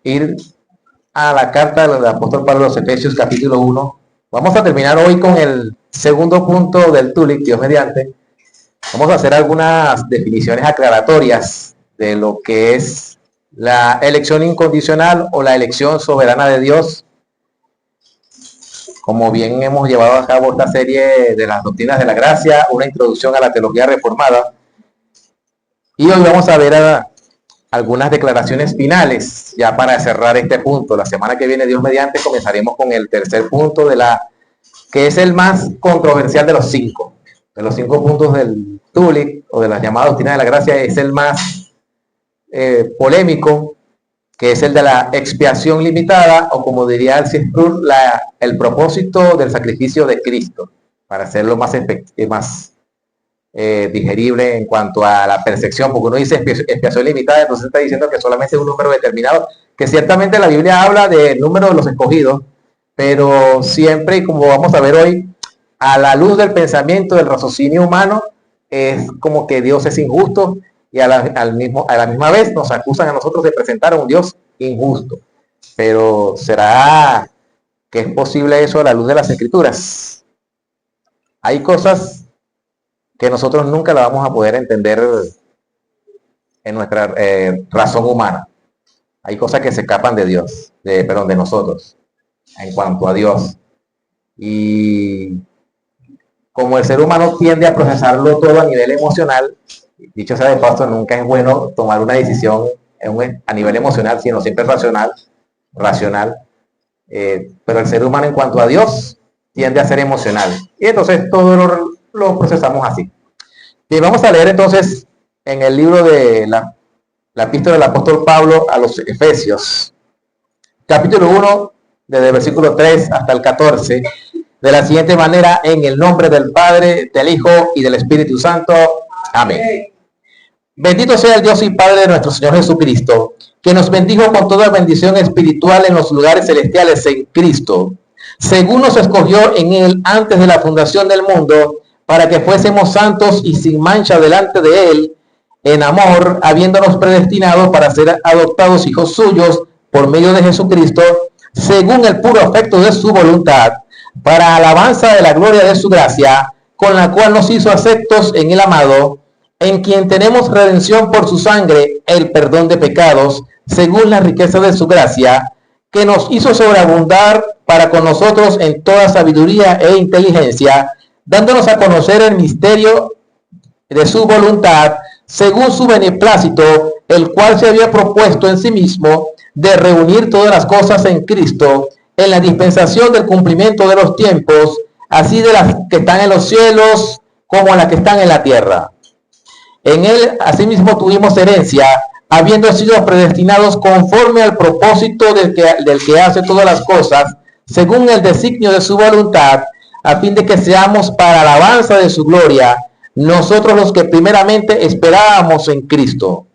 ir a la carta del apóstol Pablo a los Efesios capítulo 1. Vamos a terminar hoy con el segundo punto del TULIP, Dios mediante. Vamos a hacer algunas definiciones aclaratorias de lo que es la elección incondicional o la elección soberana de Dios. Como bien hemos llevado a cabo esta serie de las doctrinas de la gracia, una introducción a la teología reformada. Y hoy vamos a ver algunas declaraciones finales ya para cerrar este punto. La semana que viene, Dios mediante, comenzaremos con el tercer punto que es el más controversial de los cinco. De los 5 puntos del TULIP o de las llamadas doctrinas de la gracia, es el más polémico, que es el de la expiación limitada, o como diría el Cisprur, el propósito del sacrificio de Cristo, para hacerlo más digerible en cuanto a la percepción, porque uno dice expiación limitada, entonces está diciendo que solamente es un número determinado, que ciertamente la Biblia habla del número de los escogidos, pero siempre, y como vamos a ver hoy, a la luz del pensamiento, del raciocinio humano, es como que Dios es injusto, y a la misma vez nos acusan a nosotros de presentar a un Dios injusto. Pero ¿será que es posible eso a la luz de las Escrituras? Hay cosas que nosotros nunca la vamos a poder entender en nuestra razón humana. Hay cosas que se escapan de Dios, de nosotros, en cuanto a Dios. Y como el ser humano tiende a procesarlo todo a nivel emocional, dicho sea de paso, nunca es bueno tomar una decisión a nivel emocional, sino siempre racional. Pero el ser humano en cuanto a Dios tiende a ser emocional. Y entonces todo lo procesamos así. Bien, vamos a leer entonces en el libro de la epístola del apóstol Pablo a los Efesios, capítulo 1, desde el versículo 3 hasta el 14, de la siguiente manera: en el nombre del Padre, del Hijo y del Espíritu Santo. Amén. Bendito sea el Dios y Padre de nuestro Señor Jesucristo, que nos bendijo con toda bendición espiritual en los lugares celestiales en Cristo, según nos escogió en Él antes de la fundación del mundo, para que fuésemos santos y sin mancha delante de Él, en amor, habiéndonos predestinado para ser adoptados hijos suyos por medio de Jesucristo, según el puro afecto de su voluntad, para alabanza de la gloria de su gracia, con la cual nos hizo aceptos en el amado, en quien tenemos redención por su sangre, el perdón de pecados, según la riqueza de su gracia, que nos hizo sobreabundar para con nosotros en toda sabiduría e inteligencia, dándonos a conocer el misterio de su voluntad, según su beneplácito, el cual se había propuesto en sí mismo de reunir todas las cosas en Cristo, en la dispensación del cumplimiento de los tiempos, así de las que están en los cielos como las que están en la tierra. En Él asimismo tuvimos herencia, habiendo sido predestinados conforme al propósito del que hace todas las cosas, según el designio de su voluntad, a fin de que seamos para alabanza de su gloria, nosotros los que primeramente esperábamos en Cristo.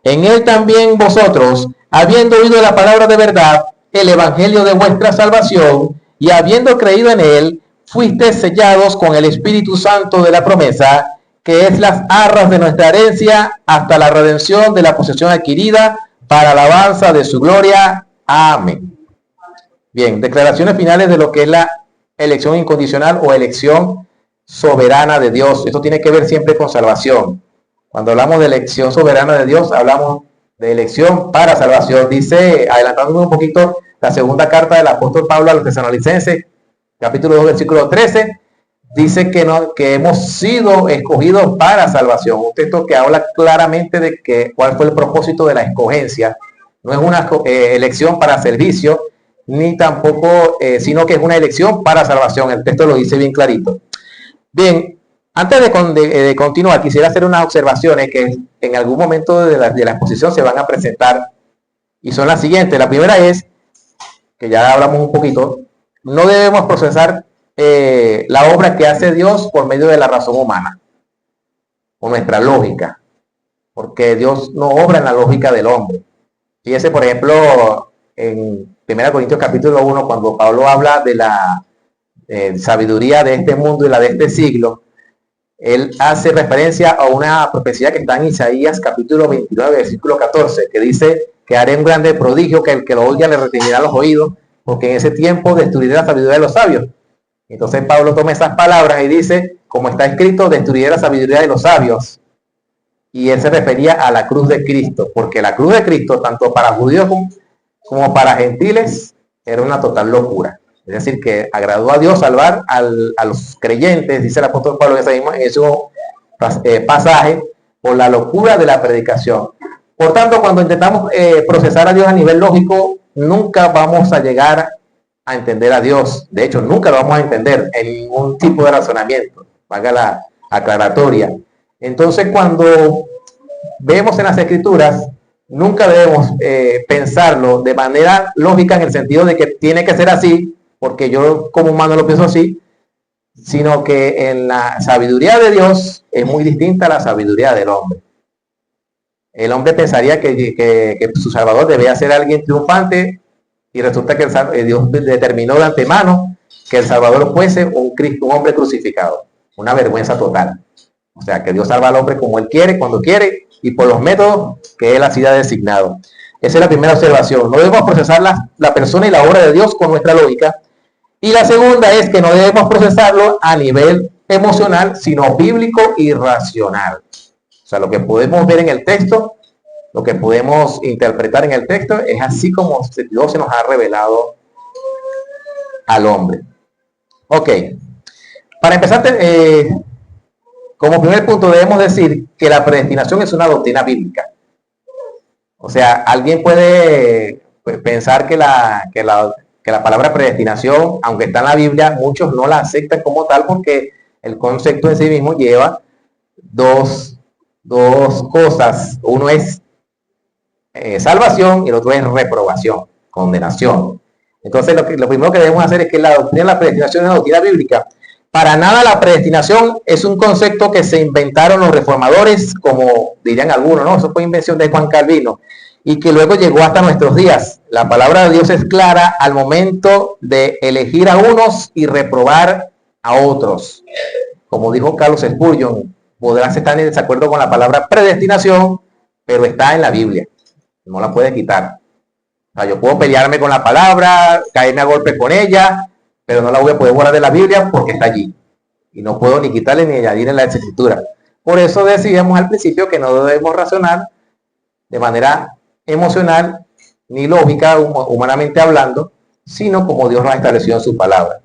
En Él también vosotros, habiendo oído la palabra de verdad, el evangelio de vuestra salvación, y habiendo creído en Él, fuisteis sellados con el Espíritu Santo de la promesa, que es las arras de nuestra herencia, hasta la redención de la posesión adquirida, para alabanza de su gloria. Amén. Bien, declaraciones finales de lo que es la elección incondicional o elección soberana de Dios. Esto tiene que ver siempre con salvación. Cuando hablamos de elección soberana de Dios, hablamos de elección para salvación. Dice, adelantando un poquito, la segunda carta del apóstol Pablo a los Tesalonicenses, capítulo 2, versículo 13, dice que hemos sido escogidos para salvación. Un texto que habla claramente de cuál fue el propósito de la escogencia. No es una elección para servicio, ni tampoco, sino que es una elección para salvación. El texto lo dice bien clarito. Bien, antes de continuar, quisiera hacer unas observaciones que en algún momento de la exposición se van a presentar, y son las siguientes. La primera es, que ya hablamos un poquito, no debemos procesar la obra que hace Dios por medio de la razón humana o nuestra lógica, porque Dios no obra en la lógica del hombre. Fíjese, por ejemplo, en 1 Corintios capítulo 1, cuando Pablo habla de la sabiduría de este mundo y la de este siglo, él hace referencia a una profecía que está en Isaías capítulo 29, versículo 14, que dice que haré un grande prodigio, que el que lo oiga le retiñirá los oídos, porque en ese tiempo destruiré la sabiduría de los sabios. Entonces Pablo toma esas palabras y dice, como está escrito, destruiré la sabiduría de los sabios. Y él se refería a la cruz de Cristo, porque la cruz de Cristo, tanto para judíos como para gentiles, era una total locura. Es decir, que agradó a Dios salvar a los creyentes, dice el apóstol Pablo en ese pasaje, por la locura de la predicación. Por tanto, cuando intentamos procesar a Dios a nivel lógico, nunca vamos a llegar a entender a Dios. De hecho, nunca lo vamos a entender en ningún tipo de razonamiento. Valga la aclaratoria. Entonces, cuando vemos en las Escrituras, nunca debemos pensarlo de manera lógica en el sentido de que tiene que ser así, porque yo como humano lo pienso así, sino que en la sabiduría de Dios es muy distinta a la sabiduría del hombre. El hombre pensaría que su Salvador debía ser alguien triunfante y resulta que Dios determinó de antemano que el Salvador fuese un hombre crucificado. Una vergüenza total. O sea, que Dios salva al hombre como Él quiere, cuando quiere y por los métodos que Él ha sido designado. Esa es la primera observación. No debemos procesar la persona y la obra de Dios con nuestra lógica. Y la segunda es que no debemos procesarlo a nivel emocional, sino bíblico y racional. O sea, lo que podemos ver en el texto, lo que podemos interpretar en el texto, es así como Dios se nos ha revelado al hombre. Ok. Para empezar, como primer punto debemos decir que la predestinación es una doctrina bíblica. O sea, alguien puede pensar que la palabra predestinación, aunque está en la Biblia, muchos no la aceptan como tal porque el concepto en sí mismo lleva dos cosas. Uno es salvación y el otro es reprobación, condenación. Entonces lo primero que debemos hacer es que la doctrina de la predestinación es una doctrina bíblica. Para nada la predestinación es un concepto que se inventaron los reformadores, como dirían algunos, ¿no? Eso fue invención de Juan Calvino y que luego llegó hasta nuestros días. La palabra de Dios es clara al momento de elegir a unos y reprobar a otros. Como dijo Carlos Spurgeon, podrás estar en desacuerdo con la palabra predestinación, pero está en la Biblia. No la puedes quitar. O sea, yo puedo pelearme con la palabra, caerme a golpe con ella, pero no la voy a poder borrar de la Biblia porque está allí. Y no puedo ni quitarle ni añadir en la escritura. Por eso decíamos al principio que no debemos razonar de manera emocional ni lógica, humanamente hablando, sino como Dios nos ha establecido en su palabra.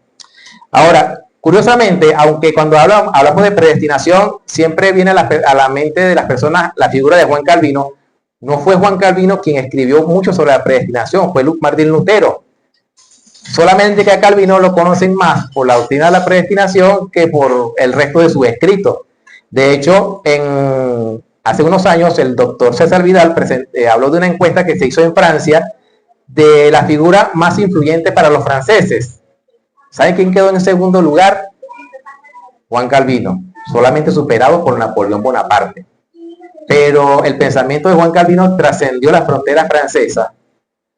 Ahora, curiosamente, aunque cuando hablamos de predestinación, siempre viene a la mente de las personas la figura de Juan Calvino. No fue Juan Calvino quien escribió mucho sobre la predestinación, fue Martín Lutero. Solamente que a Calvino lo conocen más por la doctrina de la predestinación que por el resto de sus escritos. De hecho, hace unos años el doctor César Vidal habló de una encuesta que se hizo en Francia de la figura más influyente para los franceses. ¿Saben quién quedó en segundo lugar? Juan Calvino, solamente superado por Napoleón Bonaparte. Pero el pensamiento de Juan Calvino trascendió la frontera francesa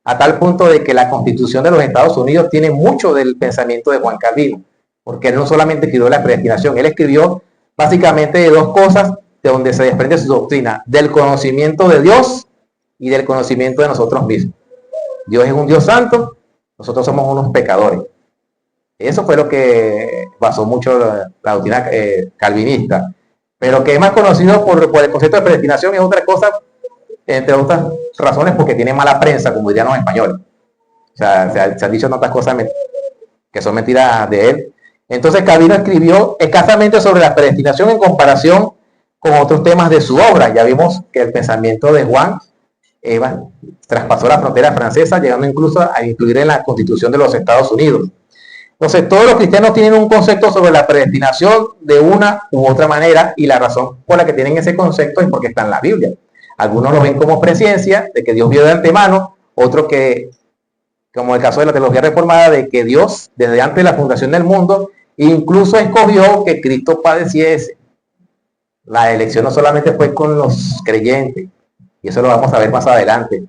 a tal punto de que la Constitución de los Estados Unidos tiene mucho del pensamiento de Juan Calvino, porque él no solamente escribió la predestinación, él escribió básicamente de dos cosas de donde se desprende su doctrina, del conocimiento de Dios y del conocimiento de nosotros mismos. Dios es un Dios santo, nosotros somos unos pecadores. Eso fue lo que basó mucho la doctrina calvinista, pero que es más conocido por el concepto de predestinación es otra cosa, entre otras razones porque tiene mala prensa, como dirían los españoles. O sea, se han dicho tantas cosas que son mentiras de él. Entonces Calvino escribió escasamente sobre la predestinación en comparación con otros temas de su obra. Ya vimos que el pensamiento de Juan traspasó la frontera francesa, llegando incluso a incluir en la Constitución de los Estados Unidos. Entonces todos los cristianos tienen un concepto sobre la predestinación de una u otra manera, y la razón por la que tienen ese concepto es porque está en la Biblia. Algunos lo ven como presciencia, de que Dios vio de antemano, otros que, como el caso de la teología reformada, de que Dios, desde antes de la fundación del mundo, incluso escogió que Cristo padeciese. La elección no solamente fue con los creyentes, y eso lo vamos a ver más adelante,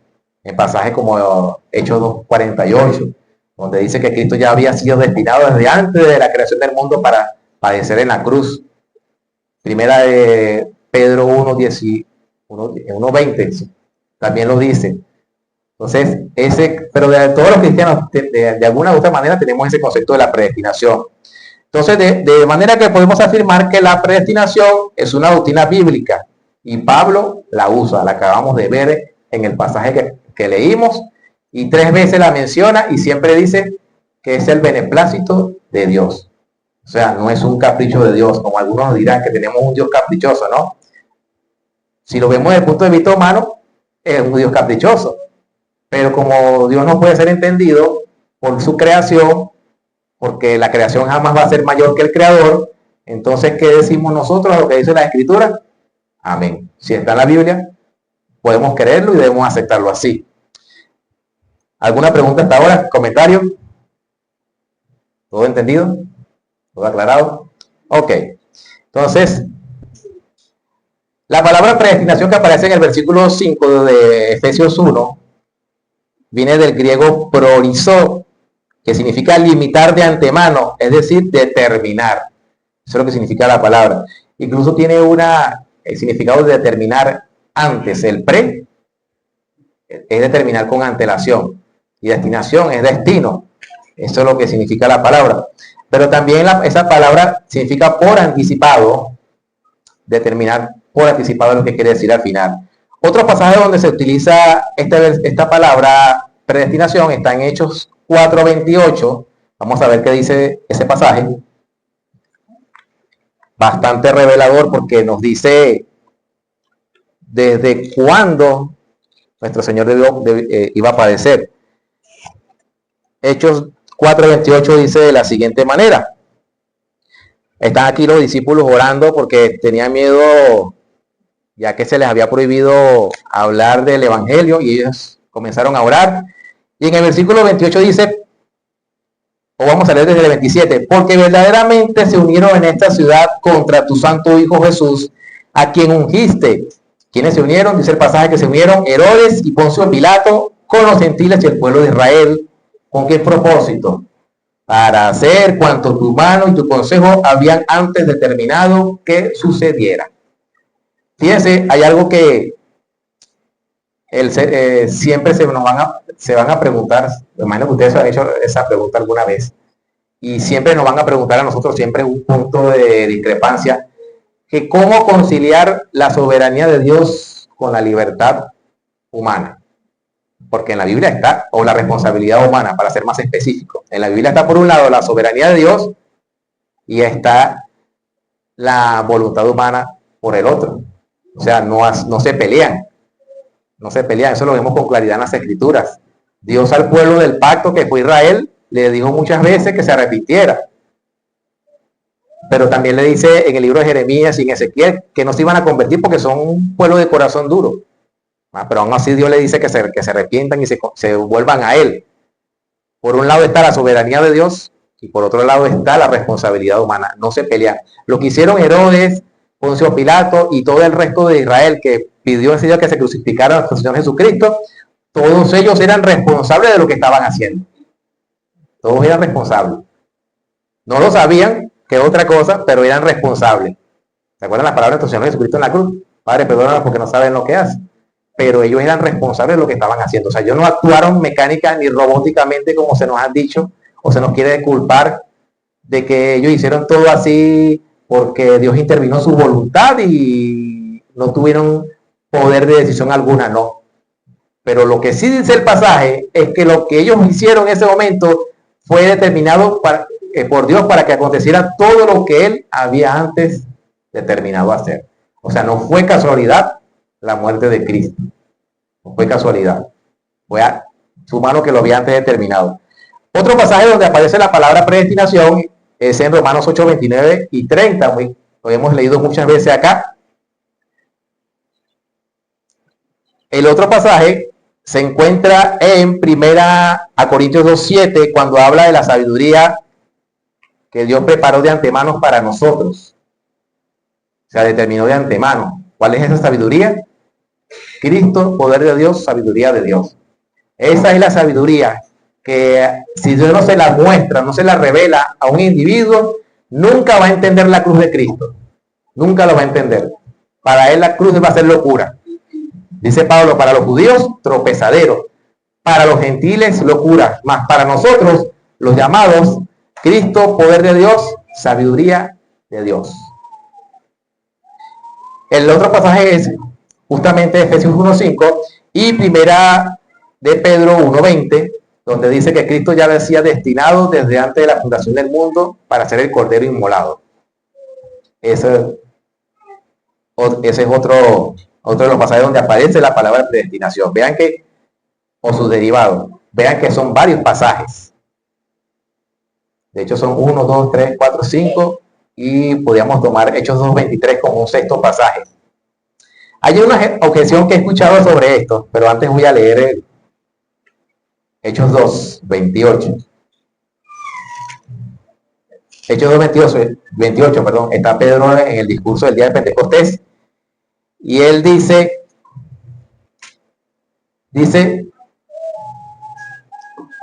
en pasajes como Hechos 2:48, donde dice que Cristo ya había sido destinado desde antes de la creación del mundo para padecer en la cruz. Primera de Pedro 1:20 también lo dice. Entonces, pero de todos los cristianos, de alguna u otra manera, tenemos ese concepto de la predestinación. Entonces, de manera que podemos afirmar que la predestinación es una doctrina bíblica y Pablo la usa, la acabamos de ver en el pasaje que leímos, y 3 veces la menciona y siempre dice que es el beneplácito de Dios. O sea, no es un capricho de Dios, como algunos dirán que tenemos un Dios caprichoso, ¿no? Si lo vemos desde el punto de vista humano, es un Dios caprichoso. Pero como Dios no puede ser entendido por su creación, porque la creación jamás va a ser mayor que el creador, entonces, ¿qué decimos nosotros a lo que dice la Escritura? Amén. Si está en la Biblia, podemos creerlo y debemos aceptarlo así. ¿Alguna pregunta hasta ahora? ¿Comentario? ¿Todo entendido? ¿Todo aclarado? Ok. Entonces, la palabra predestinación que aparece en el versículo 5 de Efesios 1 viene del griego proorizo, que significa limitar de antemano, es decir, determinar. Eso es lo que significa la palabra. Incluso tiene el significado de determinar antes. El pre es determinar con antelación y destinación es destino. Eso es lo que significa la palabra. Pero también esa palabra significa por anticipado, determinar por anticipado lo que quiere decir al final. Otro pasaje donde se utiliza esta palabra predestinación está en Hechos 4:28. Vamos a ver qué dice ese pasaje. Bastante revelador porque nos dice desde cuándo nuestro Señor iba a padecer. Hechos 4:28 dice de la siguiente manera. Están aquí los discípulos orando porque tenían miedo, ya que se les había prohibido hablar del evangelio, y ellos comenzaron a orar. Y en el versículo 28 dice, o vamos a leer desde el 27, porque verdaderamente se unieron en esta ciudad contra tu santo Hijo Jesús, a quien ungiste. ¿Quiénes se unieron? Dice el pasaje que se unieron Herodes y Poncio Pilato con los gentiles y el pueblo de Israel. ¿Con qué propósito? Para hacer cuanto tu mano y tu consejo habían antes determinado que sucediera. Fíjense, hay algo que siempre se van a preguntar. Me imagino que ustedes han hecho esa pregunta alguna vez, y siempre nos van a preguntar a nosotros, siempre un punto de discrepancia, que cómo conciliar la soberanía de Dios con la libertad humana. Porque en la Biblia está, o la responsabilidad humana, para ser más específico, en la Biblia está por un lado la soberanía de Dios y está la voluntad humana por el otro. O sea, no se pelean. No se pelean, eso lo vemos con claridad en las Escrituras. Dios al pueblo del pacto, que fue Israel, le dijo muchas veces que se arrepintiera. Pero también le dice en el libro de Jeremías y en Ezequiel que no se iban a convertir porque son un pueblo de corazón duro. Pero aún así Dios le dice que se arrepientan y se vuelvan a Él. Por un lado está la soberanía de Dios y por otro lado está la responsabilidad humana. No se pelean. Lo que hicieron Herodes, Poncio Pilato y todo el resto de Israel, que pidió ese día que se crucificara a nuestro Señor Jesucristo, todos ellos eran responsables de lo que estaban haciendo. Todos eran responsables. No lo sabían, que es otra cosa, pero eran responsables. ¿Se acuerdan las palabras de nuestro Señor Jesucristo en la cruz? Padre, perdónanos porque no saben lo que hacen. Pero ellos eran responsables de lo que estaban haciendo. O sea, ellos no actuaron mecánica ni robóticamente como se nos han dicho, o se nos quiere culpar de que ellos hicieron todo así porque Dios intervino en su voluntad y no tuvieron poder de decisión alguna, no. Pero lo que sí dice el pasaje es que lo que ellos hicieron en ese momento fue determinado por Dios para que aconteciera todo lo que Él había antes determinado hacer. O sea, no fue casualidad la muerte de Cristo. No fue casualidad. Fue a su mano que lo había antes determinado. Otro pasaje donde aparece la palabra predestinación es en Romanos 8, 29 y 30. Lo hemos leído muchas veces acá. El otro pasaje se encuentra en 1 Corintios 2:7, cuando habla de la sabiduría que Dios preparó de antemano para nosotros. O sea, determinó de antemano. ¿Cuál es esa sabiduría? Cristo, poder de Dios, sabiduría de Dios. Esa es la sabiduría que, si Dios no se la muestra, no se la revela a un individuo, nunca va a entender la cruz de Cristo. Nunca lo va a entender. Para él la cruz va a ser locura. Dice Pablo, para los judíos, tropezadero, para los gentiles locura, mas para nosotros, los llamados, Cristo, poder de Dios, sabiduría de Dios. El otro pasaje es justamente Efesios 1:5 y primera de Pedro 1:20, donde dice que Cristo ya decía destinado desde antes de la fundación del mundo para ser el cordero inmolado. Ese es otro de los pasajes donde aparece la palabra predestinación. Vean que, o sus derivados, vean que son varios pasajes. De hecho son 1, 2, 3, 4, 5 y podríamos tomar Hechos 2:23 como un sexto pasaje. Hay una objeción que he escuchado sobre esto, pero antes voy a leer Hechos 2:28. Hechos 2:28, perdón, está Pedro en el discurso del día de Pentecostés y él dice,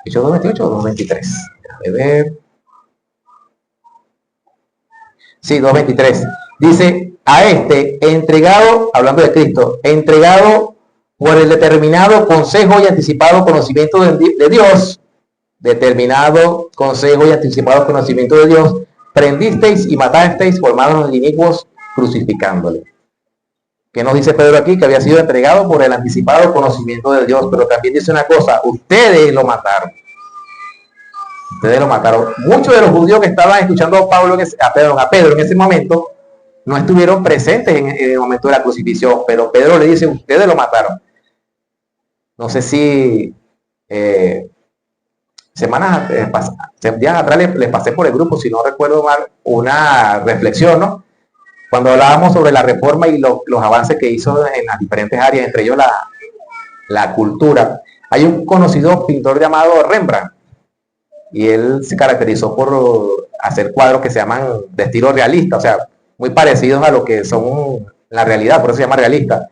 Hechos 2:28 o 2:23, déjame ver. Sí, 2:23. Dice, a este entregado, hablando de Cristo, entregado por el determinado consejo y anticipado conocimiento de Dios, determinado consejo y anticipado conocimiento de Dios, prendisteis y matasteis por manos de inicuos, crucificándole. ¿Qué nos dice Pedro aquí? Que había sido entregado por el anticipado conocimiento de Dios, pero también dice una cosa, ustedes lo mataron. Ustedes lo mataron. Muchos de los judíos que estaban escuchando a Pedro en ese momento no estuvieron presentes en el momento de la crucifixión, pero Pedro le dice, ustedes lo mataron. No sé si días atrás les pasé por el grupo, si no recuerdo mal, una reflexión, ¿no? Cuando hablábamos sobre la reforma y los avances que hizo en las diferentes áreas, entre ellos la cultura. Hay un conocido pintor llamado Rembrandt, y él se caracterizó por hacer cuadros que se llaman de estilo realista, o sea, muy parecidos a lo que son la realidad, por eso se llama realista.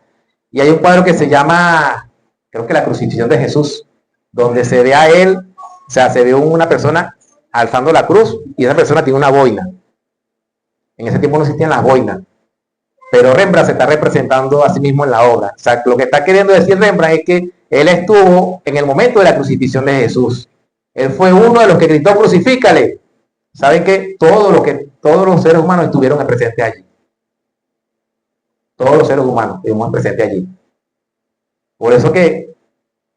Y hay un cuadro que se llama, creo que la crucifixión de Jesús, donde se ve a él, o sea, se ve una persona alzando la cruz y esa persona tiene una boina. En ese tiempo no existían las boinas, pero Rembrandt se está representando a sí mismo en la obra. O sea, lo que está queriendo decir Rembrandt es que él estuvo en el momento de la crucifixión de Jesús. Él fue uno de los que gritó, crucifícale. Saben que todos los seres humanos estuvieron presentes allí. Todos los seres humanos estuvimos presentes allí. Por eso que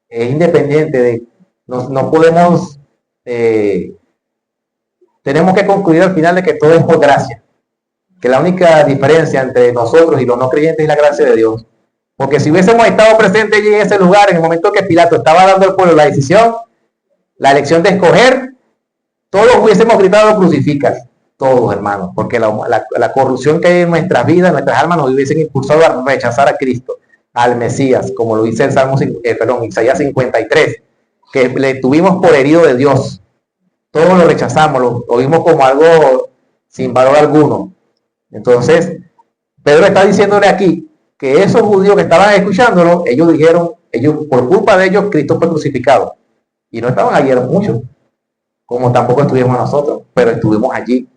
es independiente de, no podemos, tenemos que concluir al final de que todo es por gracia. Que la única diferencia entre nosotros y los no creyentes es la gracia de Dios. Porque si hubiésemos estado presentes allí en ese lugar, en el momento que Pilato estaba dando al pueblo la decisión, la elección de escoger, todos hubiésemos gritado crucifícale, todos hermanos, porque la corrupción que hay en nuestras vidas, en nuestras almas, nos hubiesen impulsado a rechazar a Cristo, al Mesías, como lo dice el Isaías 53, que le tuvimos por herido de Dios. Todos lo rechazamos, lo vimos como algo sin valor alguno. Entonces, Pedro está diciéndole aquí que esos judíos que estaban escuchándolo, ellos dijeron, por culpa de ellos, Cristo fue crucificado. Y no estaban allí, eran muchos, como tampoco estuvimos nosotros, pero estuvimos allí.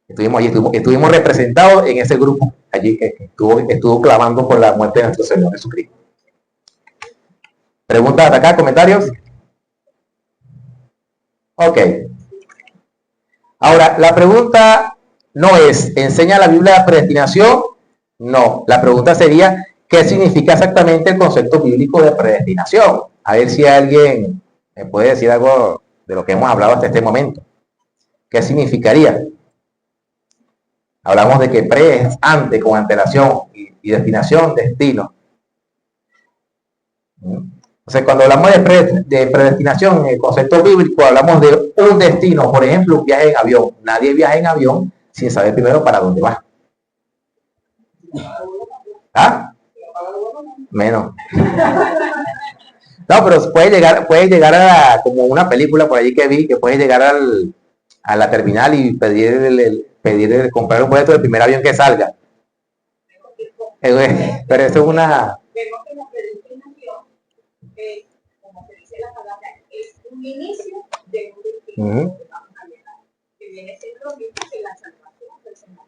Estuvimos representados en ese grupo allí que estuvo clamando por la muerte de nuestro Señor Jesucristo. ¿Preguntas hasta acá? ¿Comentarios? Ok. Ahora, la pregunta no es, ¿enseña la Biblia la predestinación? No. La pregunta sería, ¿qué significa exactamente el concepto bíblico de predestinación? A ver si alguien me puede decir algo de lo que hemos hablado hasta este momento. ¿Qué significaría? Hablamos de que pre es antes, con antelación, y destinación, destino. Entonces, cuando hablamos de predestinación, en el concepto bíblico, hablamos de un destino. Por ejemplo, un viaje en avión. Nadie viaja en avión sin saber primero para dónde va. ¿Ah? Menos. No, pero puede llegar a como una película por allí que vi, que puedes llegar a la terminal y comprar un boleto del primer avión que salga. Pero eso es una... Como se dice la palabra, es un inicio de un destino que viene siendo lo mismo que la salvación del Señor.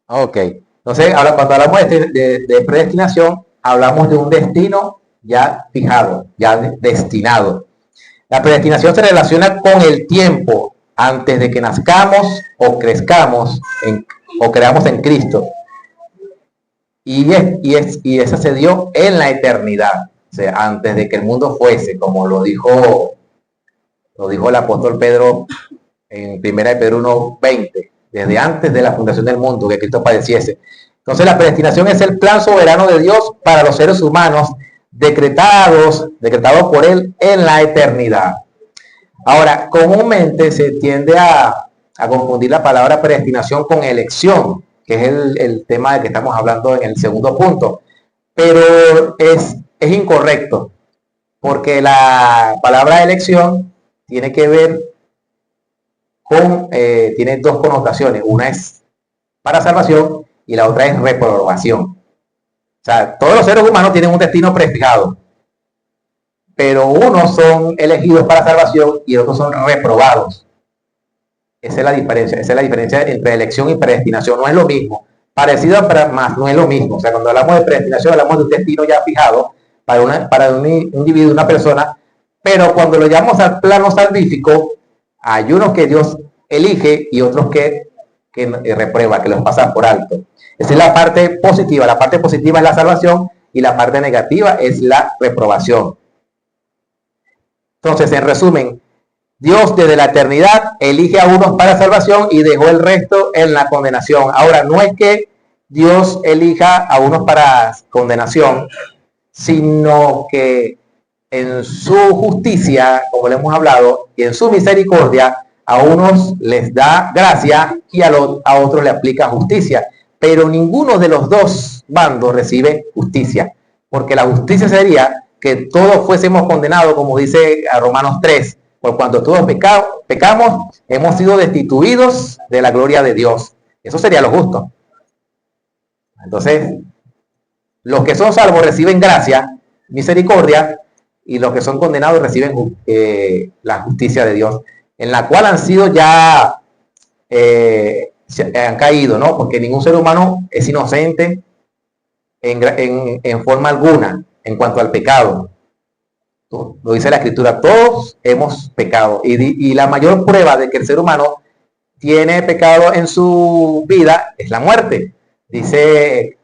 Ok. Entonces, ahora cuando hablamos de predestinación, hablamos de un destino ya fijado, ya destinado. La predestinación se relaciona con el tiempo antes de que nazcamos o crezcamos o creamos en Cristo. Y esa se dio en la eternidad, o sea, antes de que el mundo fuese, como lo dijo el apóstol Pedro en 1 de Pedro 1:20, desde antes de la fundación del mundo, que Cristo padeciese. Entonces la predestinación es el plan soberano de Dios para los seres humanos, decretado por Él en la eternidad. Ahora, comúnmente se tiende a confundir la palabra predestinación con elección, que es el tema del que estamos hablando en el segundo punto, pero es incorrecto, porque la palabra elección tiene que ver con, tiene dos connotaciones, una es para salvación y la otra es reprobación. O sea, todos los seres humanos tienen un destino prefijado, pero unos son elegidos para salvación y otros son reprobados. Esa es la diferencia entre elección y predestinación. No es lo mismo, parecido pero más no es lo mismo. O sea, cuando hablamos de predestinación hablamos de un destino ya fijado para un individuo, una persona, pero cuando lo llamamos al plano salvífico, hay unos que Dios elige y otros que reprueba, que los pasa por alto. Esa es la parte positiva. La parte positiva es la salvación y la parte negativa es la reprobación. Entonces, en resumen, Dios desde la eternidad elige a unos para salvación y dejó el resto en la condenación. Ahora, no es que Dios elija a unos para condenación, sino que en su justicia, como le hemos hablado, y en su misericordia, a unos les da gracia y a otros le aplica justicia. Pero ninguno de los dos bandos recibe justicia, porque la justicia sería que todos fuésemos condenados, como dice a Romanos 3, por cuanto todos pecamos, hemos sido destituidos de la gloria de Dios. Eso sería lo justo. Entonces, los que son salvos reciben gracia, misericordia, y los que son condenados reciben la justicia de Dios, en la cual han sido ya, han caído, ¿no? Porque ningún ser humano es inocente en forma alguna en cuanto al pecado. Lo dice la Escritura, todos hemos pecado. Y la mayor prueba de que el ser humano tiene pecado en su vida es la muerte. Dice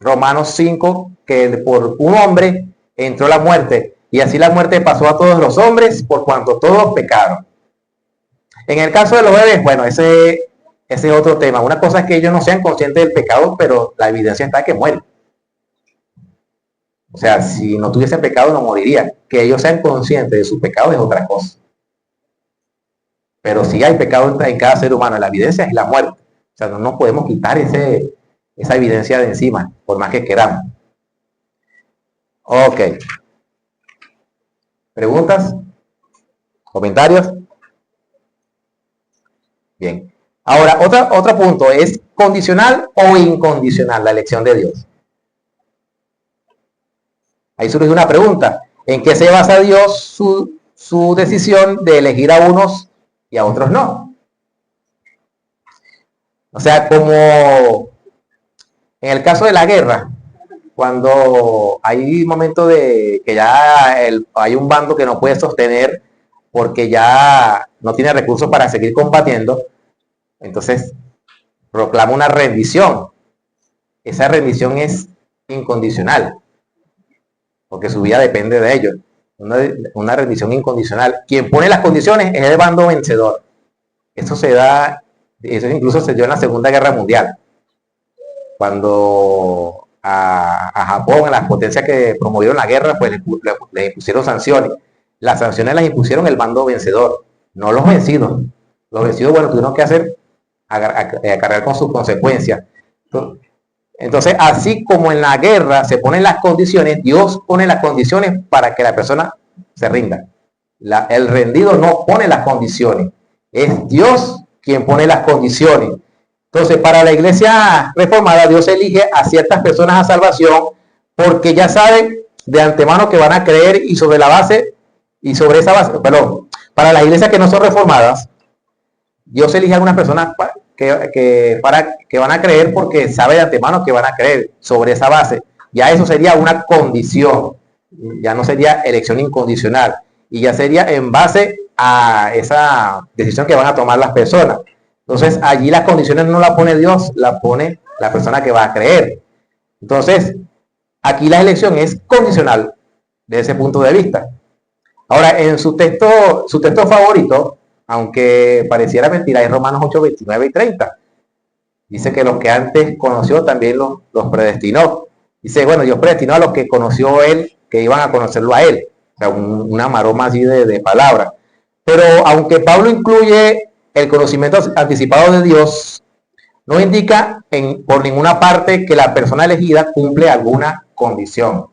Romanos 5 que por un hombre entró la muerte, y así la muerte pasó a todos los hombres por cuanto todos pecaron. En el caso de los bebés, bueno, ese es otro tema. Una cosa es que ellos no sean conscientes del pecado, pero la evidencia está que mueren. O sea, si no tuviesen pecado no morirían. Que ellos sean conscientes de su pecado es otra cosa. Pero sí hay pecado en cada ser humano. La evidencia es la muerte. O sea, no nos podemos quitar esa evidencia de encima, por más que queramos. Ok. ¿Preguntas? ¿Comentarios? Bien. Ahora, otro punto. ¿Es condicional o incondicional la elección de Dios? Ahí surge una pregunta. ¿En qué se basa Dios su decisión de elegir a unos y a otros no? O sea, como en el caso de la guerra, cuando hay momentos de que ya hay un bando que no puede sostener porque ya no tiene recursos para seguir combatiendo, entonces proclama una rendición. Esa rendición es incondicional, porque su vida depende de ellos. Una rendición incondicional. Quien pone las condiciones es el bando vencedor. Eso incluso se dio en la Segunda Guerra Mundial, cuando a Japón, a las potencias que promovieron la guerra, pues le impusieron sanciones. Las sanciones las impusieron el bando vencedor, no los vencidos. Los vencidos, bueno, tuvieron que hacer a cargar con sus consecuencias. Entonces, así como en la guerra se ponen las condiciones, Dios pone las condiciones para que la persona se rinda. El rendido no pone las condiciones, es Dios quien pone las condiciones. Entonces, para la iglesia reformada, Dios elige a ciertas personas a salvación porque ya sabe de antemano que van a creer, y sobre esa base, para las iglesias que no son reformadas, Dios elige a algunas personas que van a creer porque sabe de antemano que van a creer sobre esa base. Ya eso sería una condición, ya no sería elección incondicional, y ya sería en base a esa decisión que van a tomar las personas. Entonces, allí las condiciones no las pone Dios, las pone la persona que va a creer. Entonces, aquí la elección es condicional desde ese punto de vista. Ahora, en su texto favorito, aunque pareciera mentira, es Romanos 8, 29 y 30. Dice que los que antes conoció también los predestinó. Dice, bueno, Dios predestinó a los que conoció él, que iban a conocerlo a él. O sea, una maroma así de palabras. Pero aunque Pablo incluye el conocimiento anticipado de Dios, no indica por ninguna parte que la persona elegida cumple alguna condición.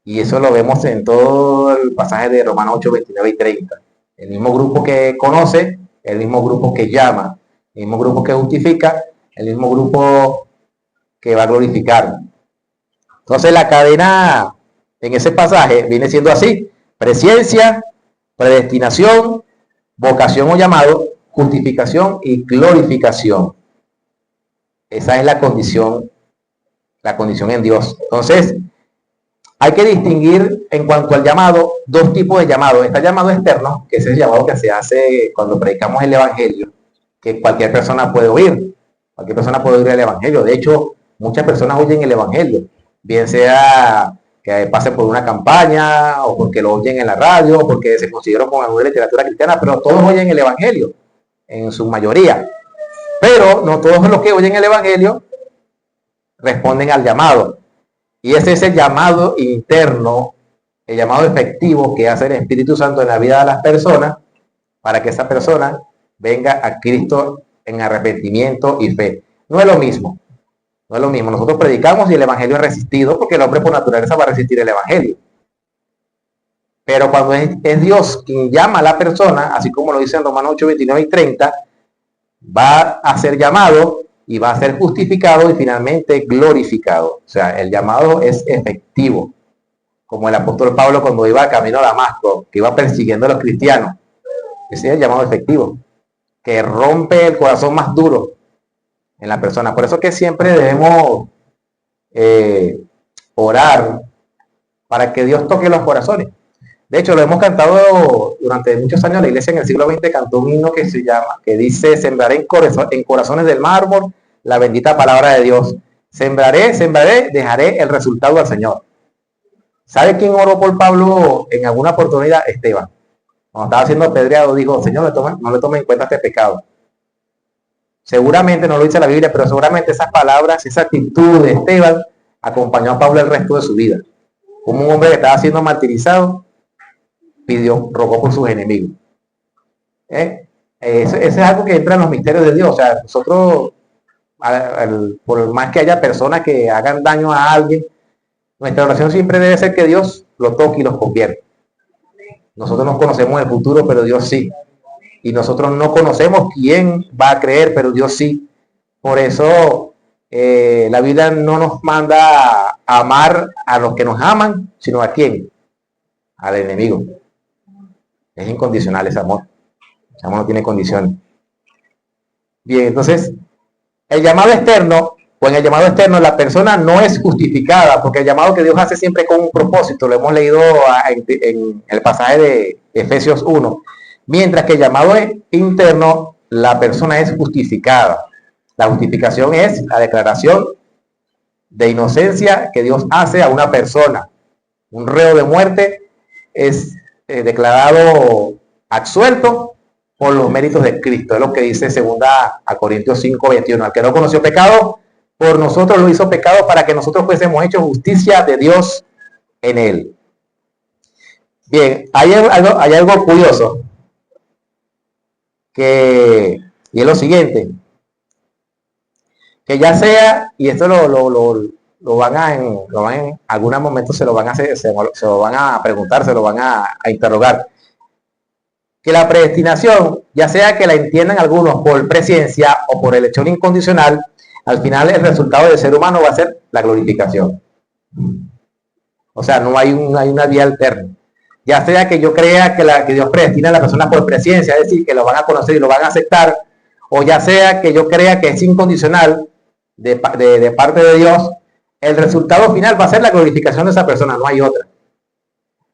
Y eso lo vemos en todo el pasaje de Romanos 8, 29 y 30. El mismo grupo que conoce, el mismo grupo que llama, el mismo grupo que justifica, el mismo grupo que va a glorificar. Entonces la cadena en ese pasaje viene siendo así: presciencia, predestinación, vocación o llamado, justificación y glorificación. Esa es la condición en Dios. Entonces, hay que distinguir en cuanto al llamado, dos tipos de llamado. Está el llamado externo, que es el llamado que se hace cuando predicamos el Evangelio, que cualquier persona puede oír. Cualquier persona puede oír el Evangelio. De hecho, muchas personas oyen el Evangelio, bien sea que pasen por una campaña, o porque lo oyen en la radio, o porque se consideran con alguna literatura cristiana, pero todos oyen el Evangelio, en su mayoría. Pero no todos los que oyen el Evangelio responden al llamado. Y ese es el llamado interno, el llamado efectivo que hace el Espíritu Santo en la vida de las personas, para que esa persona venga a Cristo en arrepentimiento y fe. No es lo mismo. No es lo mismo. Nosotros predicamos y el Evangelio es resistido, porque el hombre por naturaleza va a resistir el Evangelio. Pero cuando es Dios quien llama a la persona, así como lo dice en Romanos 8, 29 y 30, va a ser llamado y va a ser justificado y finalmente glorificado. O sea, el llamado es efectivo. Como el apóstol Pablo cuando iba camino a Damasco, que iba persiguiendo a los cristianos. Ese es el llamado efectivo, que rompe el corazón más duro en la persona. Por eso que siempre debemos orar para que Dios toque los corazones. De hecho, lo hemos cantado durante muchos años. La iglesia en el siglo XX cantó un himno que dice: sembraré en corazones del mármol la bendita palabra de Dios. Sembraré, dejaré el resultado al Señor. ¿Sabe quién oró por Pablo en alguna oportunidad? Esteban. Cuando estaba siendo apedreado, dijo: Señor, no le tome en cuenta este pecado. Seguramente no lo dice la Biblia, pero seguramente esas palabras, esa actitud de Esteban acompañó a Pablo el resto de su vida. Como un hombre que estaba siendo martirizado, rogó por sus enemigos. Eso es algo que entra en los misterios de Dios. O sea, nosotros, por más que haya personas que hagan daño a alguien, nuestra oración siempre debe ser que Dios lo toque y los convierta. Nosotros no conocemos el futuro, pero Dios sí. Y nosotros no conocemos quién va a creer, pero Dios sí. Por eso la Biblia no nos manda a amar a los que nos aman, sino a quién, al enemigo. Es incondicional ese amor. Ese amor no tiene condiciones. Bien, entonces, el llamado externo, o en el llamado externo, la persona no es justificada, porque el llamado que Dios hace siempre con un propósito. Lo hemos leído en el pasaje de Efesios 1. Mientras que el llamado interno, la persona es justificada. La justificación es la declaración de inocencia que Dios hace a una persona. Un reo de muerte es declarado absuelto por los méritos de Cristo. Es lo que dice 2 Corintios 5, 21. Al que no conoció pecado, por nosotros lo hizo pecado para que nosotros fuésemos hechos justicia de Dios en él. Bien, hay algo curioso, y es lo siguiente, que ya sea, y esto lo van a en algún momento se lo van a hacer, se lo van a preguntar, se lo van a interrogar, que la predestinación, ya sea que la entiendan algunos por presciencia o por elección incondicional, al final el resultado del ser humano va a ser la glorificación. O sea, no hay una vía alterna. Ya sea que yo crea que Dios predestina a la persona por presciencia, es decir, que lo van a conocer y lo van a aceptar, o ya sea que yo crea que es incondicional, de parte de Dios, el resultado final va a ser la glorificación de esa persona, no hay otra.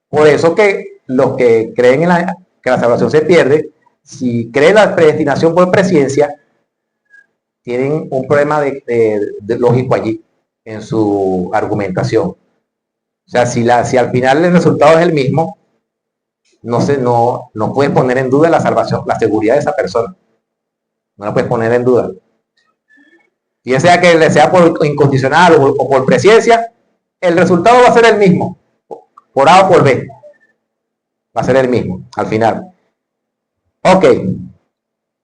Por eso que los que creen que la salvación se pierde, si creen la predestinación por presencia, tienen un problema de lógico allí en su argumentación. O sea, si al final el resultado es el mismo, no puedes poner en duda la salvación, la seguridad de esa persona. No la puedes poner en duda. Ya sea que le sea por incondicional o por presencia, el resultado va a ser el mismo. Por A o por B. Va a ser el mismo, al final. Ok.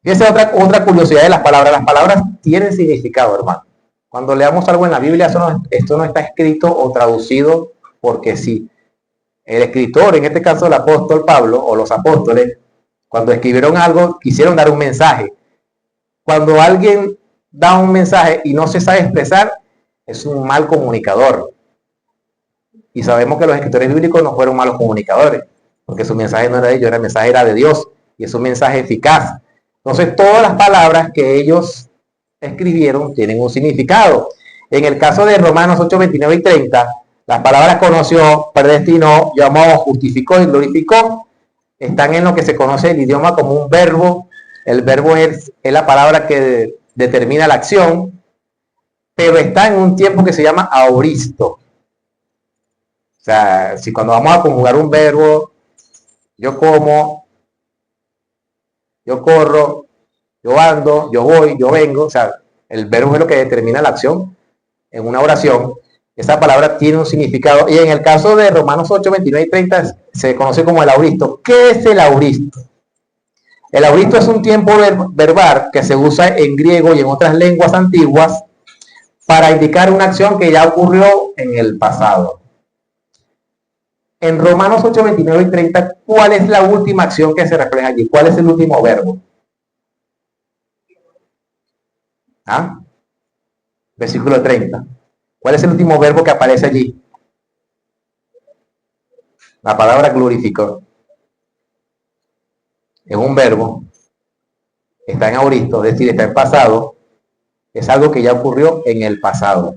Y esa es otra curiosidad de las palabras. Las palabras tienen significado, hermano. Cuando leamos algo en la Biblia, esto no está escrito o traducido porque sí. El escritor, en este caso el apóstol Pablo, o los apóstoles, cuando escribieron algo, quisieron dar un mensaje. Cuando alguien da un mensaje y no se sabe expresar, es un mal comunicador. Y sabemos que los escritores bíblicos no fueron malos comunicadores, porque su mensaje no era de ellos, el mensaje era de Dios, y es un mensaje eficaz. Entonces, todas las palabras que ellos escribieron tienen un significado. En el caso de Romanos 8, 29 y 30, las palabras conoció, predestinó, llamó, justificó y glorificó, están en lo que se conoce el idioma como un verbo. El verbo es la palabra que determina la acción, pero está en un tiempo que se llama aoristo. O sea, si cuando vamos a conjugar un verbo, yo como, yo corro, yo ando, yo voy, yo vengo, o sea, el verbo es lo que determina la acción en una oración. Esa palabra tiene un significado. Y en el caso de Romanos 8, 29 y 30 se conoce como el auristo. ¿Qué es el auristo? El auristo es un tiempo verbal que se usa en griego y en otras lenguas antiguas para indicar una acción que ya ocurrió en el pasado. En Romanos 8, 29 y 30, ¿cuál es la última acción que se refleja allí? ¿Cuál es el último verbo? ¿Ah? Versículo 30. ¿Cuál es el último verbo que aparece allí? La palabra glorificó. Es un verbo, está en auristo, es decir, está en pasado, es algo que ya ocurrió en el pasado.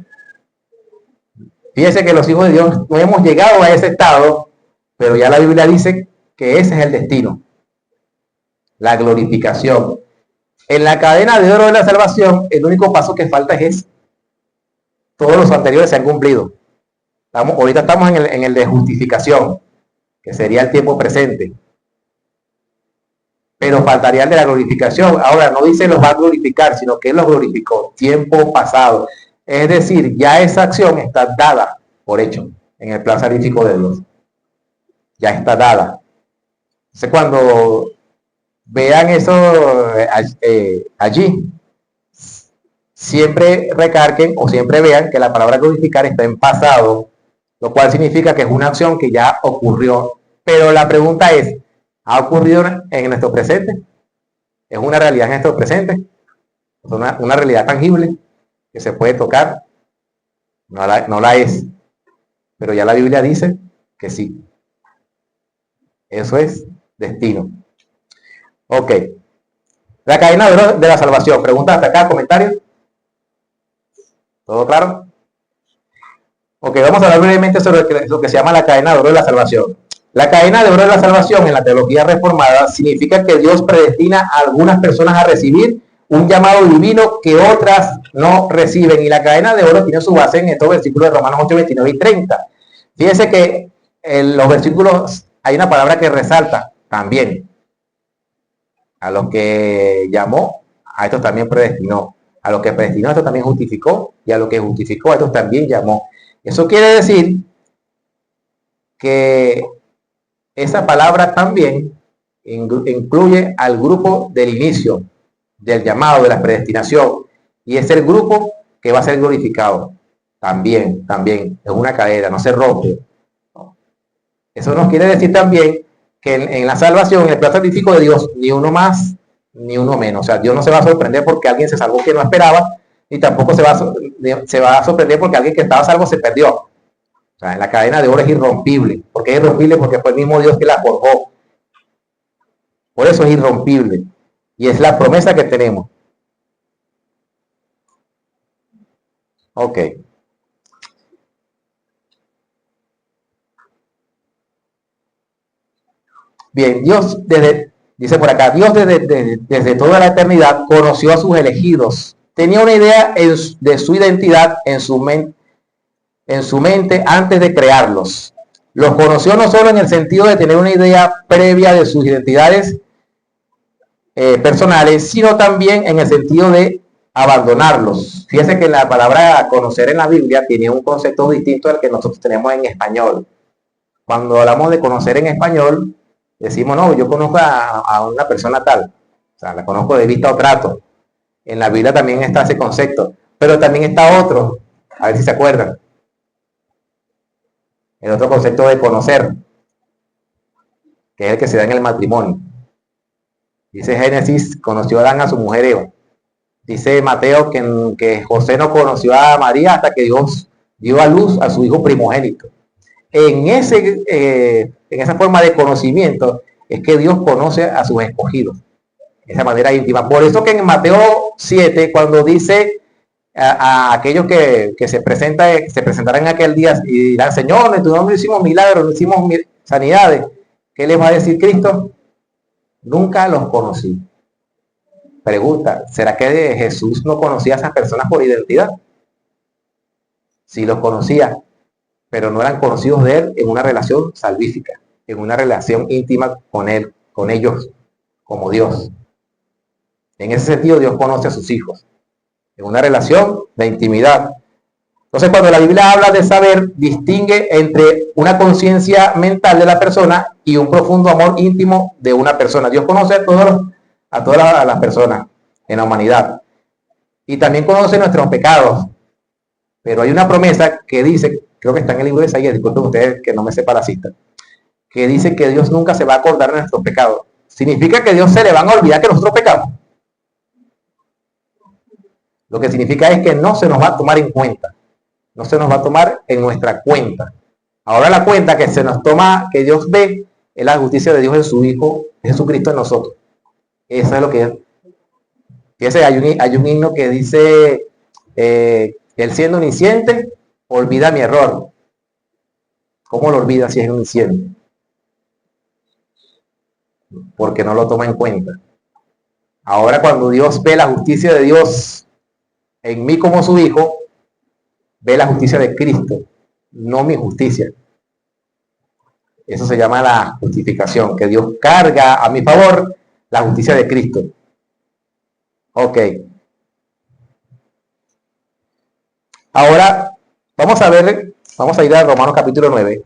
Fíjense que los hijos de Dios no hemos llegado a ese estado, pero ya la Biblia dice que ese es el destino, la glorificación. En la cadena de oro de la salvación, el único paso que falta es ese. Todos los anteriores se han cumplido. Ahorita estamos en el de justificación, que sería el tiempo presente. Pero faltaría el de la glorificación. Ahora, no dice los va a glorificar, sino que él los glorificó, tiempo pasado. Es decir, ya esa acción está dada por hecho en el plan salvífico de Dios. Ya está dada. Entonces, cuando vean eso allí, siempre recarguen o siempre vean que la palabra glorificar está en pasado, lo cual significa que es una acción que ya ocurrió. Pero la pregunta es, ¿ha ocurrido en nuestro presente? ¿Es una realidad en nuestro presente? ¿Es una realidad tangible que se puede tocar? No la es. Pero ya la Biblia dice que sí. Eso es destino. Ok. La cadena de la salvación. ¿Preguntas hasta acá? ¿Comentarios? ¿Todo claro? Ok, vamos a hablar brevemente sobre lo que se llama la cadena de oro de la salvación. La cadena de oro de la salvación en la teología reformada significa que Dios predestina a algunas personas a recibir un llamado divino que otras no reciben. Y la cadena de oro tiene su base en estos versículos de Romanos 8, 29 y 30. Fíjense que en los versículos hay una palabra que resalta también. A los que llamó, a estos también predestinó. A los que predestinó, a estos también justificó. Y a los que justificó, a estos también llamó. Eso quiere decir que esa palabra también incluye al grupo del inicio, del llamado, de la predestinación. Y es el grupo que va a ser glorificado. También, es una cadena, no se rompe. Eso nos quiere decir también que en la salvación, en el plan salvífico de Dios, ni uno más, ni uno menos. O sea, Dios no se va a sorprender porque alguien se salvó que no esperaba, ni tampoco se va a sorprender porque alguien que estaba salvo se perdió. O sea, la cadena de oro es irrompible. ¿Por qué es irrompible? Porque fue el mismo Dios que la forjó. Por eso es irrompible. Y es la promesa que tenemos. Ok. Bien, dice por acá, Dios desde toda la eternidad conoció a sus elegidos. Tenía una idea de su identidad en su mente antes de crearlos. Los conoció no solo en el sentido de tener una idea previa de sus identidades personales, sino también en el sentido de abandonarlos. Fíjense que la palabra conocer en la Biblia tiene un concepto distinto al que nosotros tenemos en español. Cuando hablamos de conocer en español, decimos, no, yo conozco a una persona tal, o sea, la conozco de vista o trato. En la Biblia también está ese concepto, pero también está otro, a ver si se acuerdan, el otro concepto de conocer, que es el que se da en el matrimonio. Dice Génesis, conoció a Adán a su mujer Eva. Dice Mateo que José no conoció a María hasta que Dios dio a luz a su hijo primogénito. En esa forma de conocimiento es que Dios conoce a sus escogidos, de esa manera íntima. Por eso que en Mateo 7, cuando dice a aquellos que se presentarán en aquel día y dirán, Señor, en tu nombre hicimos milagros, no hicimos sanidades, ¿qué les va a decir Cristo? Nunca los conocí. Pregunta, ¿será que Jesús no conocía a esas personas por identidad? Sí los conocía, pero no eran conocidos de él en una relación salvífica, en una relación íntima con él, con ellos, como Dios. En ese sentido, Dios conoce a sus hijos, en una relación de intimidad. Entonces, cuando la Biblia habla de saber, distingue entre una conciencia mental de la persona y un profundo amor íntimo de una persona. Dios conoce a todas las personas en la humanidad. Y también conoce nuestros pecados. Pero hay una promesa que dice, creo que está en el libro de Isaías, disculpen ustedes que no me sepa la cita, que dice que Dios nunca se va a acordar de nuestros pecados. ¿Significa que Dios se le van a olvidar que nosotros pecamos? Lo que significa es que no se nos va a tomar en cuenta. No se nos va a tomar en nuestra cuenta. Ahora la cuenta que se nos toma, que Dios ve, es la justicia de Dios en su Hijo, Jesucristo en nosotros. Eso es lo que es. Fíjense, hay un himno que dice, él siendo omnisciente, olvida mi error. ¿Cómo lo olvida si es omnisciente? Porque no lo toma en cuenta. Ahora cuando Dios ve la justicia de Dios en mí como su Hijo, ve la justicia de Cristo, no mi justicia. Eso se llama la justificación, que Dios carga a mi favor la justicia de Cristo. Ok. Ahora vamos a ir a Romanos capítulo 9,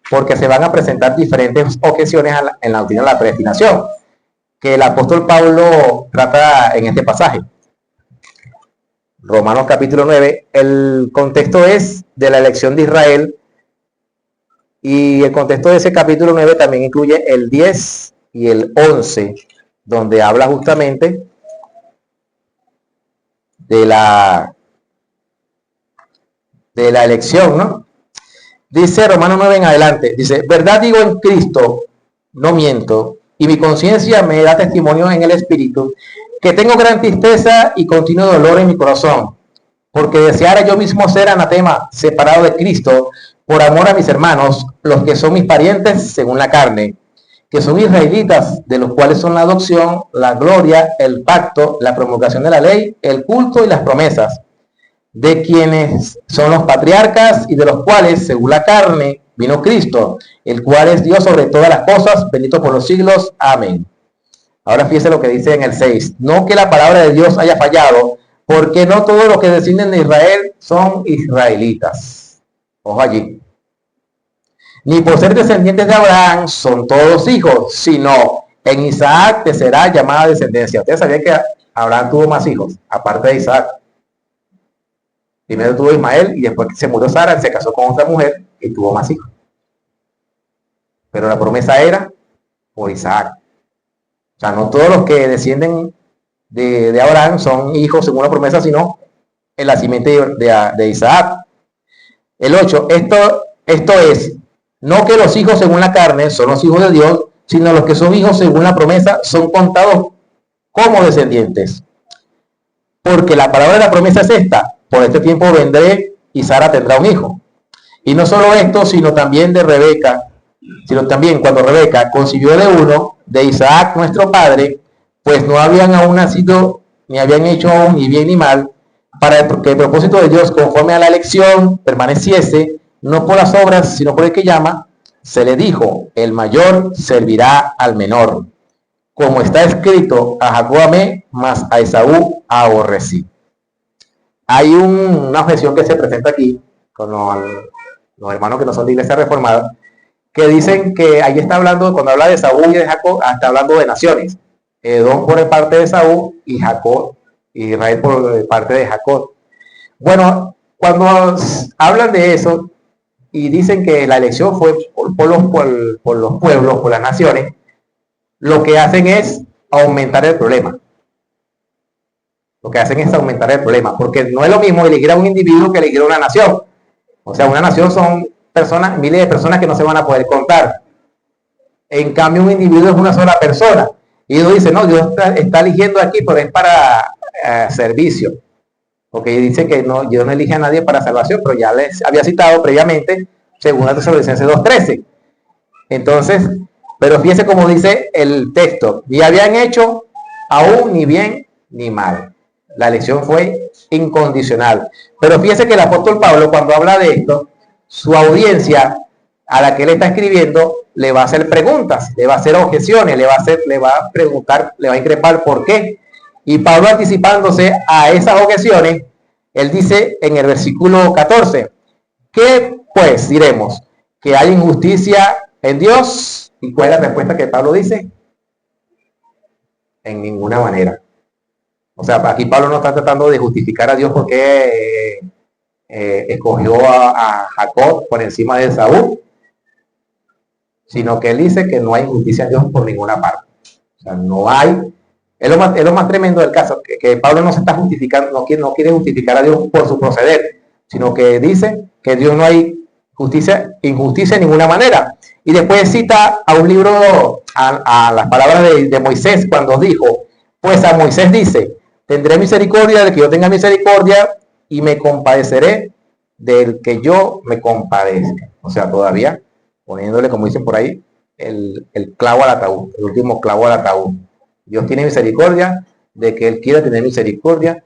porque se van a presentar diferentes objeciones en la doctrina de la predestinación, que el apóstol Pablo trata en este pasaje. Romanos capítulo 9, el contexto es de la elección de Israel, y el contexto de ese capítulo 9 también incluye el 10 y el 11, donde habla justamente de la elección, ¿no? Dice Romanos 9 en adelante, dice, verdad digo en Cristo, no miento, y mi conciencia me da testimonio en el Espíritu, que tengo gran tristeza y continuo dolor en mi corazón, porque deseara yo mismo ser anatema, separado de Cristo, por amor a mis hermanos, los que son mis parientes según la carne, que son israelitas, de los cuales son la adopción, la gloria, el pacto, la promulgación de la ley, el culto y las promesas, de quienes son los patriarcas y de los cuales, según la carne, vino Cristo, el cual es Dios sobre todas las cosas, bendito por los siglos. Amén. Ahora fíjese lo que dice en el 6. No que la palabra de Dios haya fallado, porque no todos los que descienden de Israel son israelitas. Ojo allí. Ni por ser descendientes de Abraham son todos hijos, sino en Isaac te será llamada descendencia. Ustedes sabían que Abraham tuvo más hijos, aparte de Isaac. Primero tuvo Ismael y después que se murió Sara, se casó con otra mujer y tuvo más hijos. Pero la promesa era por Isaac. O sea, no todos los que descienden de Abraham son hijos según la promesa, sino el nacimiento de Isaac. El 8, esto es, no que los hijos según la carne son los hijos de Dios, sino los que son hijos según la promesa son contados como descendientes. Porque la palabra de la promesa es esta, por este tiempo vendré y Sara tendrá un hijo. Y no solo esto, sino también de Rebeca, sino también cuando Rebeca concibió de uno, de Isaac nuestro padre, pues no habían aún nacido, ni habían hecho aún ni bien ni mal, para que el propósito de Dios, conforme a la elección, permaneciese, no por las obras, sino por el que llama, se le dijo, el mayor servirá al menor. Como está escrito, a Jacob amé, mas a Esaú aborrecí. Hay una objeción que se presenta aquí con los hermanos que no son de Iglesia Reformada, que dicen que ahí está hablando, cuando habla de Esaú y de Jacob, está hablando de naciones. Edom por parte de Esaú y Jacob, Israel por parte de Jacob. Bueno, cuando hablan de eso y dicen que la elección fue por los pueblos, por las naciones, lo que hacen es aumentar el problema. Lo que hacen es aumentar el problema, porque no es lo mismo elegir a un individuo que elegir a una nación. O sea, una nación son personas, miles de personas que no se van a poder contar. En cambio, un individuo es una sola persona. Y Dios dice, no, Dios está eligiendo aquí, pero es para servicio. Porque dice que no, Dios no elige a nadie para salvación, pero ya les había citado previamente, según Tesalonicenses 2:13. Entonces, pero fíjese como dice el texto, ni habían hecho aún ni bien ni mal. La elección fue incondicional. Pero fíjese que el apóstol Pablo, cuando habla de esto, su audiencia a la que él está escribiendo le va a hacer preguntas, le va a hacer objeciones, le va a preguntar, le va a increpar por qué. Y Pablo, anticipándose a esas objeciones, él dice en el versículo 14, ¿qué pues diremos? ¿Que hay injusticia en Dios? ¿Y cuál es la respuesta que Pablo dice? En ninguna manera. O sea, aquí Pablo no está tratando de justificar a Dios porque escogió a Jacob por encima de Esaú, sino que él dice que no hay injusticia en Dios por ninguna parte. O sea, no hay. Es lo más tremendo del caso, que Pablo no se está justificando, no quiere justificar a Dios por su proceder, sino que dice que en Dios no hay injusticia de ninguna manera. Y después cita a un libro, a las palabras de Moisés, cuando dijo, pues a Moisés dice, tendré misericordia del que yo tenga misericordia y me compadeceré del que yo me compadezca. O sea, todavía poniéndole, como dicen por ahí, el clavo al ataúd, el último clavo al ataúd. Dios tiene misericordia de que Él quiera tener misericordia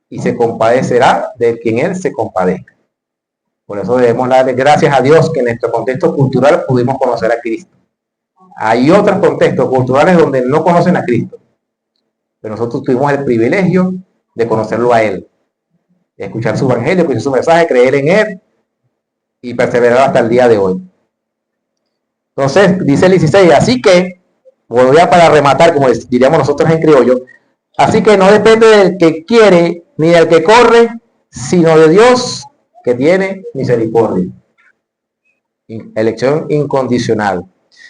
y se compadecerá de quien Él se compadezca. Por eso debemos darle gracias a Dios que en nuestro contexto cultural pudimos conocer a Cristo. Hay otros contextos culturales donde no conocen a Cristo, pero nosotros tuvimos el privilegio de conocerlo a Él, de escuchar su evangelio, escuchar su mensaje, creer en Él y perseverar hasta el día de hoy. Entonces, dice el 16, así que, bueno, ya para rematar, como diríamos nosotros en criollo, así que no depende del que quiere ni del que corre, sino de Dios que tiene misericordia. Elección incondicional.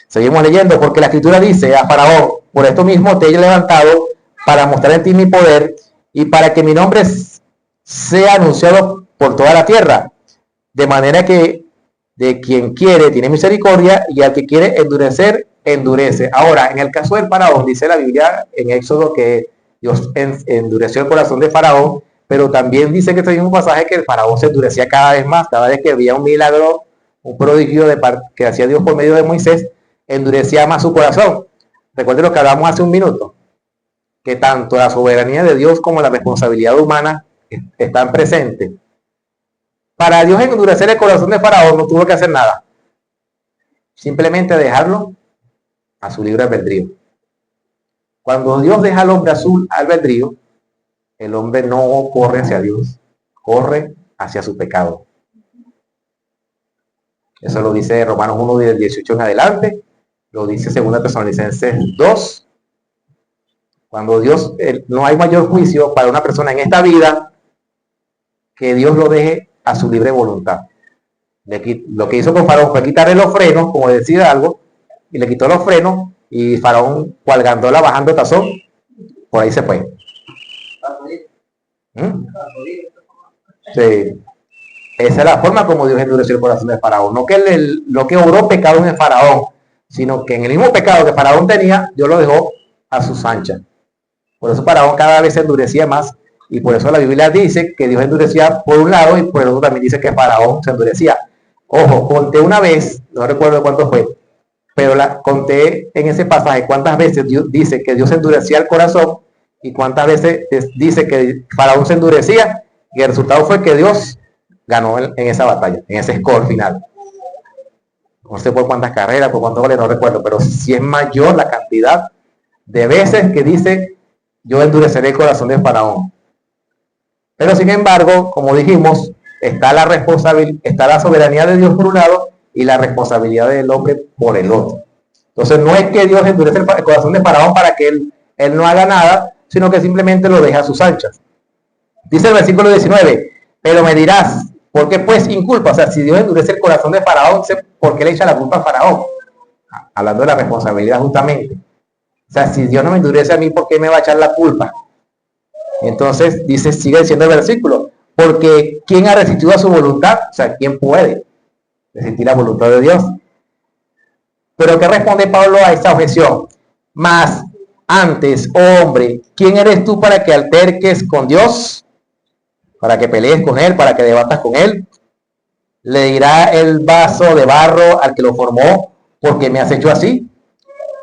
Seguimos leyendo, porque la escritura dice a Faraón, por esto mismo te he levantado para mostrar en ti mi poder y para que mi nombre sea anunciado por toda la tierra, de manera que de quien quiere tiene misericordia y al que quiere endurecer, endurece. Ahora, en el caso del Faraón, dice la Biblia en Éxodo que Dios endureció el corazón de Faraón, pero también dice que este mismo pasaje que el Faraón se endurecía cada vez más, cada vez que había un milagro, un prodigio que hacía Dios por medio de Moisés, endurecía más su corazón. Recuerden lo que hablamos hace un minuto, que tanto la soberanía de Dios como la responsabilidad humana están presentes. Para Dios endurecer el corazón de Faraón no tuvo que hacer nada. Simplemente dejarlo a su libre albedrío. Cuando Dios deja al hombre a su albedrío, el hombre no corre hacia Dios, corre hacia su pecado. Eso lo dice Romanos 1, del 18 en adelante, lo dice 2 Tesalonicenses 2. Cuando Dios, no hay mayor juicio para una persona en esta vida que Dios lo deje a su libre voluntad. Lo que hizo con Faraón fue quitarle los frenos, como decía algo, y le quitó los frenos, y Faraón, cual gandola bajando tazón, por ahí se fue. Sí. Esa es la forma como Dios endureció el corazón de Faraón. No que lo que obró pecado en el Faraón, sino que en el mismo pecado que Faraón tenía, Dios lo dejó a sus anchas. Por eso Faraón cada vez se endurecía más Y por eso la Biblia dice que Dios endurecía por un lado y por el otro también dice que Faraón se endurecía. Ojo, conté una vez, no recuerdo cuánto fue, pero conté en ese pasaje cuántas veces Dios dice que Dios endurecía el corazón y cuántas veces dice que Faraón se endurecía, y el resultado fue que Dios ganó en esa batalla, en ese score final. No sé por cuántas carreras, por cuántos goles, no recuerdo, pero si es mayor la cantidad de veces que dice yo endureceré el corazón de Faraón. Pero sin embargo, como dijimos, está la soberanía de Dios por un lado y la responsabilidad del hombre por el otro. Entonces no es que Dios endurece el corazón de Faraón para que él no haga nada, sino que simplemente lo deja a sus anchas. Dice el versículo 19, pero me dirás, ¿por qué pues inculpa? O sea, si Dios endurece el corazón de Faraón, ¿por qué le echa la culpa a Faraón? Hablando de la responsabilidad justamente. O sea, si Dios no me endurece a mí, ¿por qué me va a echar la culpa? Entonces, sigue diciendo el versículo, porque ¿quién ha resistido a su voluntad? O sea, ¿quién puede resistir la voluntad de Dios? Pero ¿qué responde Pablo a esta objeción? Más antes, oh hombre, ¿quién eres tú para que alterques con Dios? Para que pelees con Él, para que debatas con Él. Le dirá el vaso de barro al que lo formó, ¿porque me has hecho así?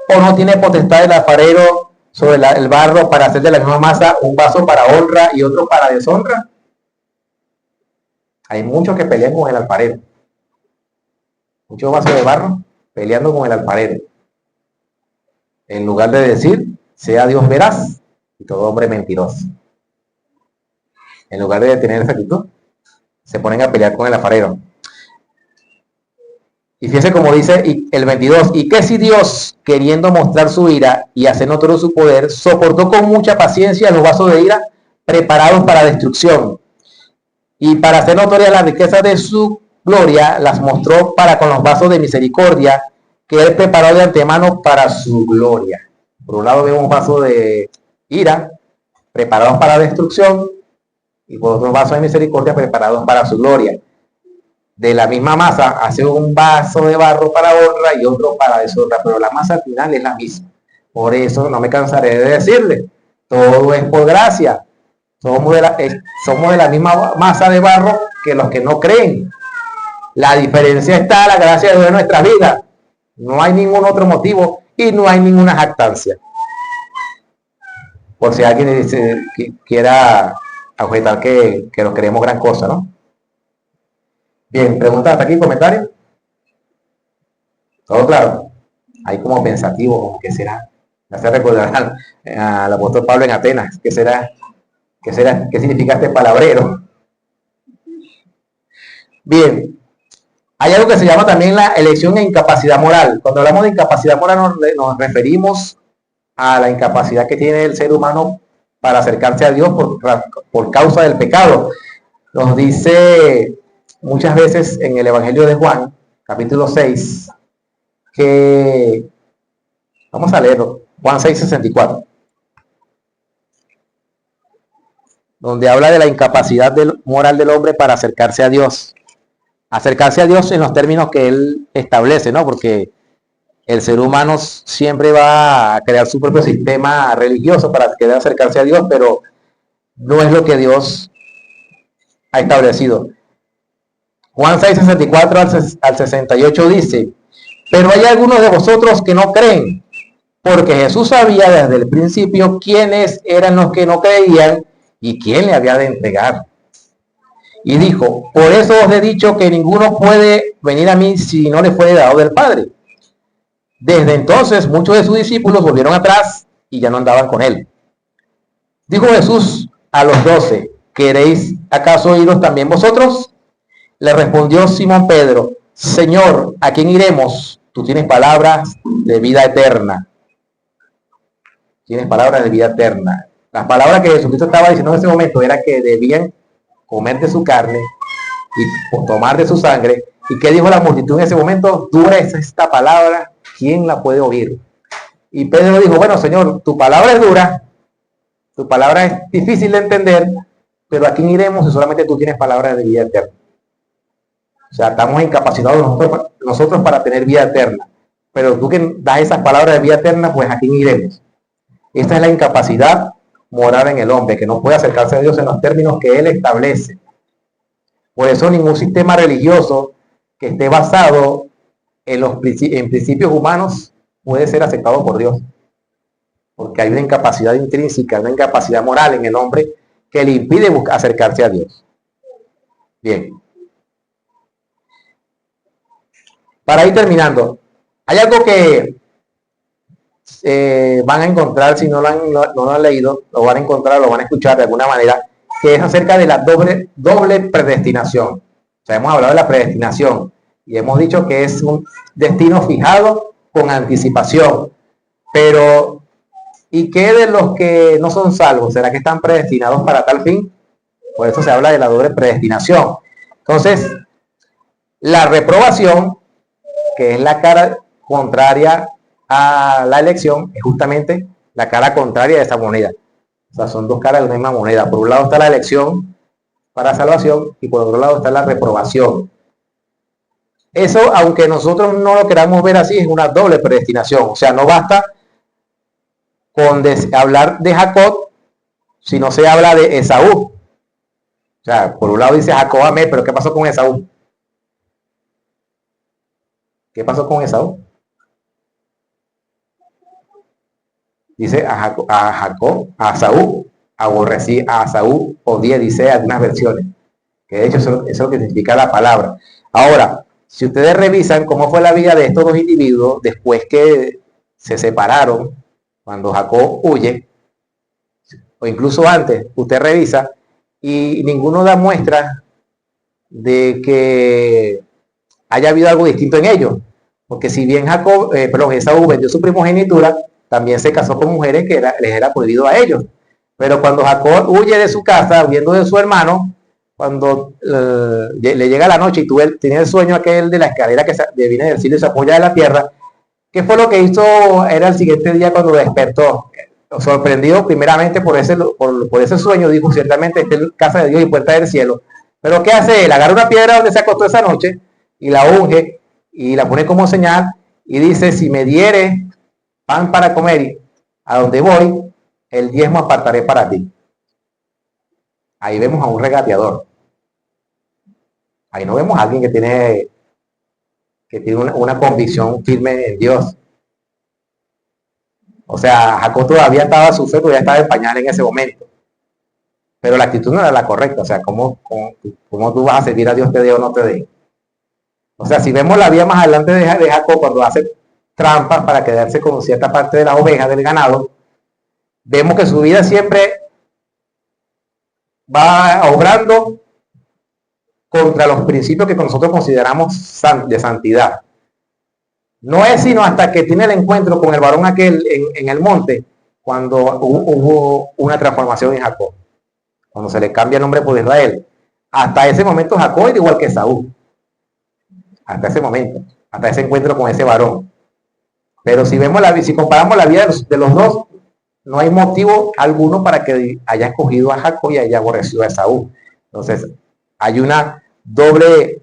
¿O no tiene potestad el alfarero sobre el barro para hacer de la misma masa un vaso para honra y otro para deshonra? Hay muchos que pelean con el alfarero. Muchos vasos de barro peleando con el alfarero. En lugar de decir, sea Dios veraz y todo hombre mentiroso. En lugar de tener esa actitud, se ponen a pelear con el alfarero. Y fíjense como dice el 22, y que si Dios, queriendo mostrar su ira y hacer notorio su poder, soportó con mucha paciencia los vasos de ira preparados para destrucción, y para hacer notoria la riqueza de su gloria, las mostró para con los vasos de misericordia que él preparó de antemano para su gloria. Por un lado vemos vasos de ira preparados para destrucción, y por otro vasos de misericordia preparados para su gloria. De la misma masa hace un vaso de barro para honra y otro para deshonra, pero la masa al final es la misma. Por eso no me cansaré de decirle, todo es por gracia. Somos de la misma masa de barro que los que no creen. La diferencia está en la gracia de Dios en nuestra vida. No hay ningún otro motivo y no hay ninguna jactancia. Por si alguien quiera objetar que nos creemos gran cosa, ¿no? Bien, preguntas hasta aquí, comentarios. ¿Todo claro? Hay como pensativo, como que será. Me hace recordar al apóstol Pablo en Atenas. ¿Qué será? ¿Qué significa este palabrero? Bien, hay algo que se llama también la elección e incapacidad moral. Cuando hablamos de incapacidad moral nos referimos a la incapacidad que tiene el ser humano para acercarse a Dios por causa del pecado. Nos dice muchas veces en el Evangelio de Juan, capítulo 6, que, vamos a leerlo, Juan 6:64, donde habla de la incapacidad moral del hombre para acercarse a Dios. Acercarse a Dios en los términos que él establece, ¿no? Porque el ser humano siempre va a crear su propio sistema religioso para querer acercarse a Dios, pero no es lo que Dios ha establecido. Juan 6:64 al 68 dice, pero hay algunos de vosotros que no creen, porque Jesús sabía desde el principio quiénes eran los que no creían y quién le había de entregar. Y dijo, por eso os he dicho que ninguno puede venir a mí si no le fue dado del Padre. Desde entonces muchos de sus discípulos volvieron atrás y ya no andaban con él. Dijo Jesús a los 12, ¿queréis acaso iros también vosotros? Le respondió Simón Pedro, Señor, ¿a quién iremos? Tú tienes palabras de vida eterna. Tienes palabras de vida eterna. Las palabras que Jesucristo estaba diciendo en ese momento era que debían comer de su carne y tomar de su sangre. ¿Y qué dijo la multitud en ese momento? Dura es esta palabra, ¿quién la puede oír? Y Pedro dijo, bueno, Señor, tu palabra es dura, tu palabra es difícil de entender, pero ¿a quién iremos si solamente tú tienes palabras de vida eterna? O sea, estamos incapacitados nosotros para tener vida eterna. Pero tú que das esas palabras de vida eterna, pues ¿a quién iremos? Esta es la incapacidad morar en el hombre, que no puede acercarse a Dios en los términos que Él establece. Por eso ningún sistema religioso que esté basado en principios humanos puede ser aceptado por Dios. Porque hay una incapacidad intrínseca, una incapacidad moral en el hombre que le impide acercarse a Dios. Bien. Para ir terminando, hay algo que van a encontrar, si no lo han leído, lo van a encontrar, lo van a escuchar de alguna manera, que es acerca de la doble predestinación. O sea, hemos hablado de la predestinación y hemos dicho que es un destino fijado con anticipación. Pero, ¿y qué de los que no son salvos? ¿Será que están predestinados para tal fin? Por eso se habla de la doble predestinación. Entonces, la reprobación, que es la cara contraria a la elección, es justamente la cara contraria de esa moneda. O sea, son dos caras de la misma moneda. Por un lado está la elección para salvación y por otro lado está la reprobación. Eso, aunque nosotros no lo queramos ver así, es una doble predestinación. O sea, no basta con hablar de Jacob si no se habla de Esaú. O sea, por un lado dice Jacob amé, pero ¿qué pasó con Esaú? ¿Qué pasó con Esaú? Dice a Esaú, aborrecí a Esaú, odié, dice algunas versiones. Que de hecho eso es lo que significa la palabra. Ahora, si ustedes revisan cómo fue la vida de estos dos individuos después que se separaron, cuando Jacob huye, o incluso antes, usted revisa y ninguno da muestra de que haya habido algo distinto en ellos. Porque si bien Esaú vendió su primogenitura, también se casó con mujeres que les era prohibido a ellos. Pero cuando Jacob huye de su casa, huyendo de su hermano, cuando le llega la noche y tiene el sueño aquel de la escalera que viene del cielo y se apoya de la tierra, ¿qué fue lo que hizo? Era el siguiente día cuando despertó. Sorprendido primeramente por ese sueño, dijo, ciertamente esta es casa de Dios y puerta del cielo. Pero ¿qué hace él? Agarra una piedra donde se acostó esa noche y la unge y la pone como señal y dice, si me diere pan para comer a donde voy, el diezmo apartaré para ti. Ahí vemos a un regateador. Ahí no vemos a alguien que tiene una convicción firme en Dios. O sea, Jacob todavía estaba su fe, todavía estaba en pañal en ese momento. Pero la actitud no era la correcta. O sea, ¿cómo tú vas a servir a Dios, te dé o no te dé? O sea, si vemos la vida más adelante de Jacob, cuando hace trampas para quedarse con cierta parte de las ovejas, del ganado, vemos que su vida siempre va obrando contra los principios que nosotros consideramos de santidad. No es sino hasta que tiene el encuentro con el varón aquel en el monte, cuando hubo una transformación en Jacob, cuando se le cambia el nombre por Israel. Hasta ese momento Jacob era igual que Saúl. Hasta ese momento, hasta ese encuentro con ese varón. Pero si comparamos la vida de los dos, no hay motivo alguno para que haya escogido a Jacob y haya aborrecido a Esaú. Entonces, hay una doble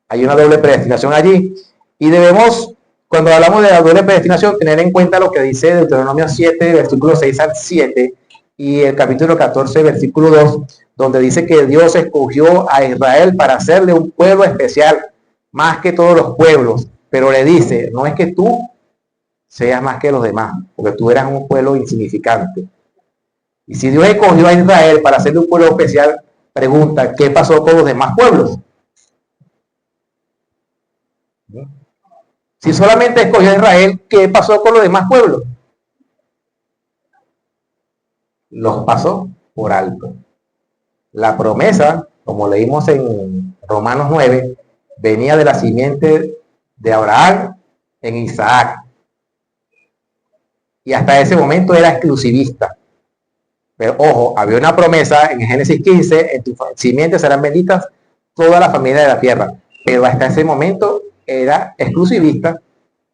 predestinación allí. Y debemos, cuando hablamos de la doble predestinación, tener en cuenta lo que dice Deuteronomio 7, versículo 6 al 7, y el capítulo 14, versículo 2, donde dice que Dios escogió a Israel para hacerle un pueblo especial, más que todos los pueblos. Pero le dice, no es que tú seas más que los demás, porque tú eras un pueblo insignificante. Y si Dios escogió a Israel para hacerle un pueblo especial, pregunta, ¿qué pasó con los demás pueblos? Si solamente escogió a Israel, ¿qué pasó con los demás pueblos? Los pasó por alto. La promesa, como leímos en Romanos 9, venía de la simiente de Abraham en Isaac. Y hasta ese momento era exclusivista. Pero ojo, había una promesa en Génesis 15, en tu simiente serán benditas toda la familia de la tierra. Pero hasta ese momento era exclusivista,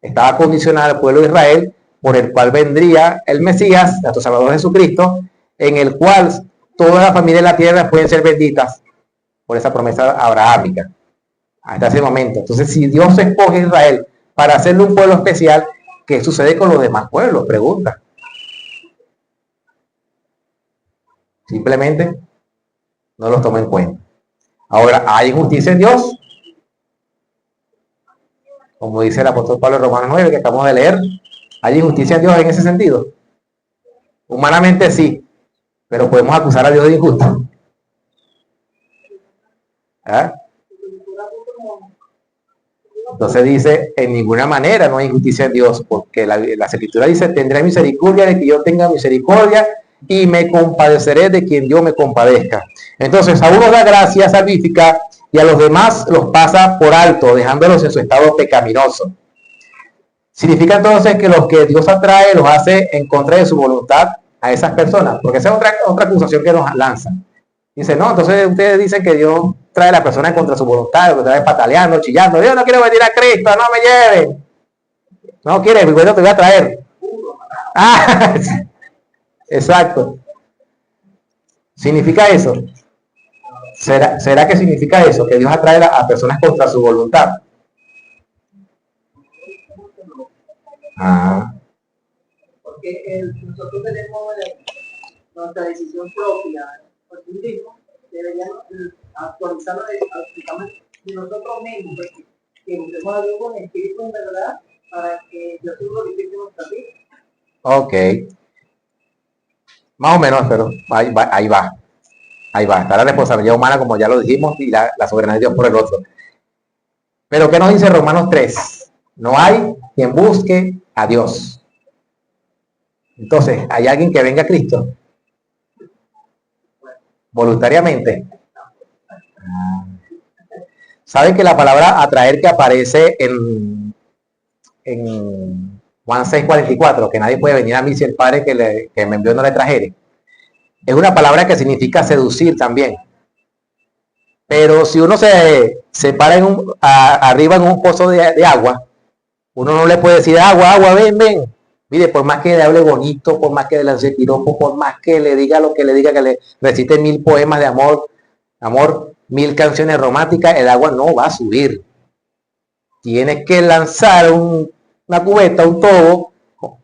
estaba condicionado al pueblo de Israel, por el cual vendría el Mesías, nuestro Salvador Jesucristo, en el cual toda la familia de la tierra pueden ser benditas por esa promesa abrahámica. Hasta ese momento. Entonces, si Dios escoge a Israel para hacerle un pueblo especial, ¿qué sucede con los demás pueblos? Pregunta. Simplemente no los toma en cuenta. Ahora, ¿hay injusticia en Dios? Como dice el apóstol Pablo en Romanos 9, que acabamos de leer, ¿hay injusticia en Dios en ese sentido? Humanamente sí, pero podemos acusar a Dios de injusto. ¿Ah? Entonces dice, en ninguna manera no hay injusticia en Dios, porque la Escritura dice, tendré misericordia de que yo tenga misericordia y me compadeceré de quien yo me compadezca. Entonces a uno da gracia salvífica y a los demás los pasa por alto, dejándolos en su estado pecaminoso. Significa entonces que los que Dios atrae los hace en contra de su voluntad a esas personas, porque esa es otra acusación que nos lanzan. Dice, no, entonces ustedes dicen que Dios trae a la persona contra su voluntad, lo trae pataleando, chillando, Dios no quiero venir a Cristo, no me lleven. No quieres, bueno, te voy a traer. Ah, exacto. ¿Significa eso? ¿Será que significa eso? Que Dios atrae a personas contra su voluntad. Ah. Porque nosotros tenemos nuestra decisión propia, porque mismo deberíamos actualizarlo de nosotros mismos, porque que busquemos a Dios con espíritu en verdad para que Dios se glorifique nuestra vida. Ok. Más o menos, pero ahí va. Ahí va. Está la responsabilidad humana, como ya lo dijimos, y la soberanía de Dios por el otro. Pero ¿qué nos dice Romanos 3? No hay quien busque a Dios. Entonces, ¿hay alguien que venga a Cristo? Voluntariamente. ¿Saben que la palabra atraer que aparece en Juan 6:44, que nadie puede venir a mí si el Padre que me envió no le trajere? Es una palabra que significa seducir también. Pero si uno se para arriba en un pozo de agua, uno no le puede decir, agua, ven. Mire, por más que le hable bonito, por más que le lance piropo, por más que le diga lo que le diga, que le recite 1000 poemas de amor, 1000 canciones románticas, el agua no va a subir. Tienes que lanzar una cubeta, un tobo,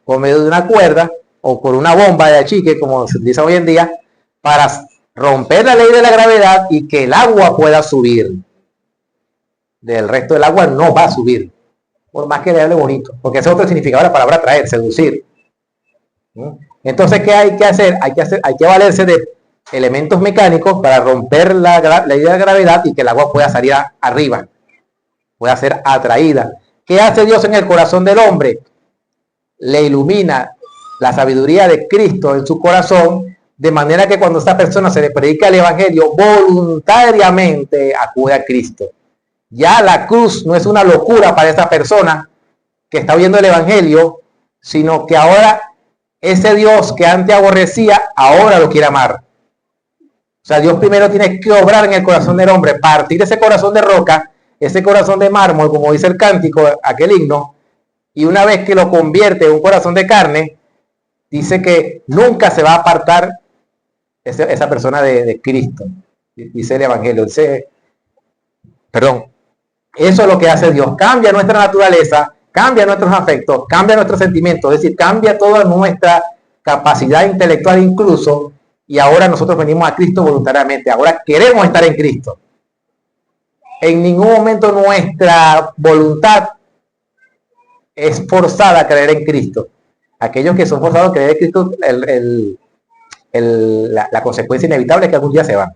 por medio de una cuerda, o por una bomba de achique, como se utiliza hoy en día, para romper la ley de la gravedad y que el agua pueda subir. Del resto del agua no va a subir, por más que le hable bonito, porque ese es otro significado de la palabra atraer, seducir. Entonces, ¿qué hay que hacer? Hay que valerse de elementos mecánicos para romper la ley de la gravedad y que el agua pueda salir arriba, pueda ser atraída. ¿Qué hace Dios en el corazón del hombre? Le ilumina la sabiduría de Cristo en su corazón, de manera que cuando esta persona se le predica el evangelio, voluntariamente acude a Cristo. Ya la cruz no es una locura para esa persona que está oyendo el evangelio, sino que ahora ese Dios que antes aborrecía, ahora lo quiere amar. O sea, Dios primero tiene que obrar en el corazón del hombre, partir ese corazón de roca, ese corazón de mármol, como dice el cántico, aquel himno, y una vez que lo convierte en un corazón de carne, dice que nunca se va a apartar esa persona de Cristo. Dice el evangelio, eso es lo que hace Dios, cambia nuestra naturaleza, cambia nuestros afectos, cambia nuestros sentimientos, es decir, cambia toda nuestra capacidad intelectual incluso, y ahora nosotros venimos a Cristo voluntariamente, ahora queremos estar en Cristo. En ningún momento nuestra voluntad es forzada a creer en Cristo. Aquellos que son forzados a creer en Cristo, la consecuencia inevitable es que algún día se van.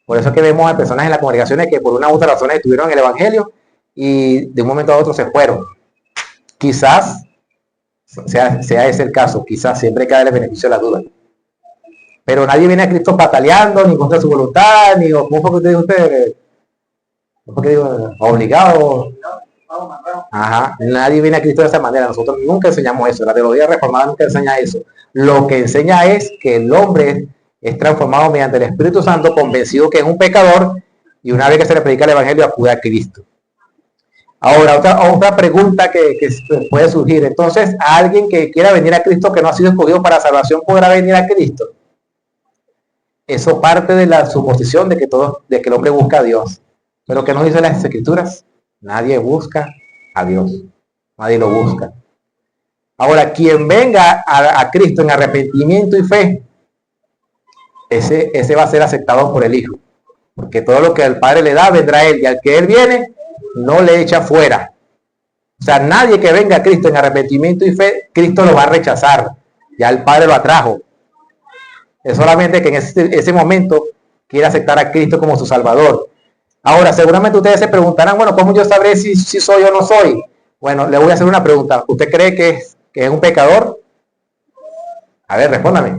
Por eso es que vemos a personas en las congregaciones que por una u otra razón estuvieron en el evangelio y de un momento a otro se fueron. Quizás sea ese el caso, quizás siempre cae el beneficio de la duda. Pero nadie viene a Cristo pataleando, ni contra su voluntad, ni como fue que usted dijo, obligado. Ajá, nadie viene a Cristo de esa manera. Nosotros nunca enseñamos eso. La teología reformada nunca enseña eso. Lo que enseña es que el hombre es transformado mediante el Espíritu Santo, convencido que es un pecador, y una vez que se le predica el evangelio, acude a Cristo. Ahora, otra pregunta que puede surgir. Entonces, ¿a alguien que quiera venir a Cristo, que no ha sido escogido para salvación, podrá venir a Cristo? Eso parte de la suposición de que el hombre busca a Dios. Pero ¿qué nos dicen las Escrituras? Nadie busca a Dios. Nadie lo busca. Ahora, quien venga a Cristo en arrepentimiento y fe, ese va a ser aceptado por el Hijo. Porque todo lo que el Padre le da, vendrá a Él. Y al que Él viene, no le echa fuera. O sea, nadie que venga a Cristo en arrepentimiento y fe, Cristo lo va a rechazar. Ya el Padre lo atrajo. Es solamente que en ese momento quiere aceptar a Cristo como su Salvador. Ahora, seguramente ustedes se preguntarán, bueno, ¿cómo yo sabré si soy o no soy? Bueno, le voy a hacer una pregunta. ¿Usted cree que es un pecador? A ver, respóndame.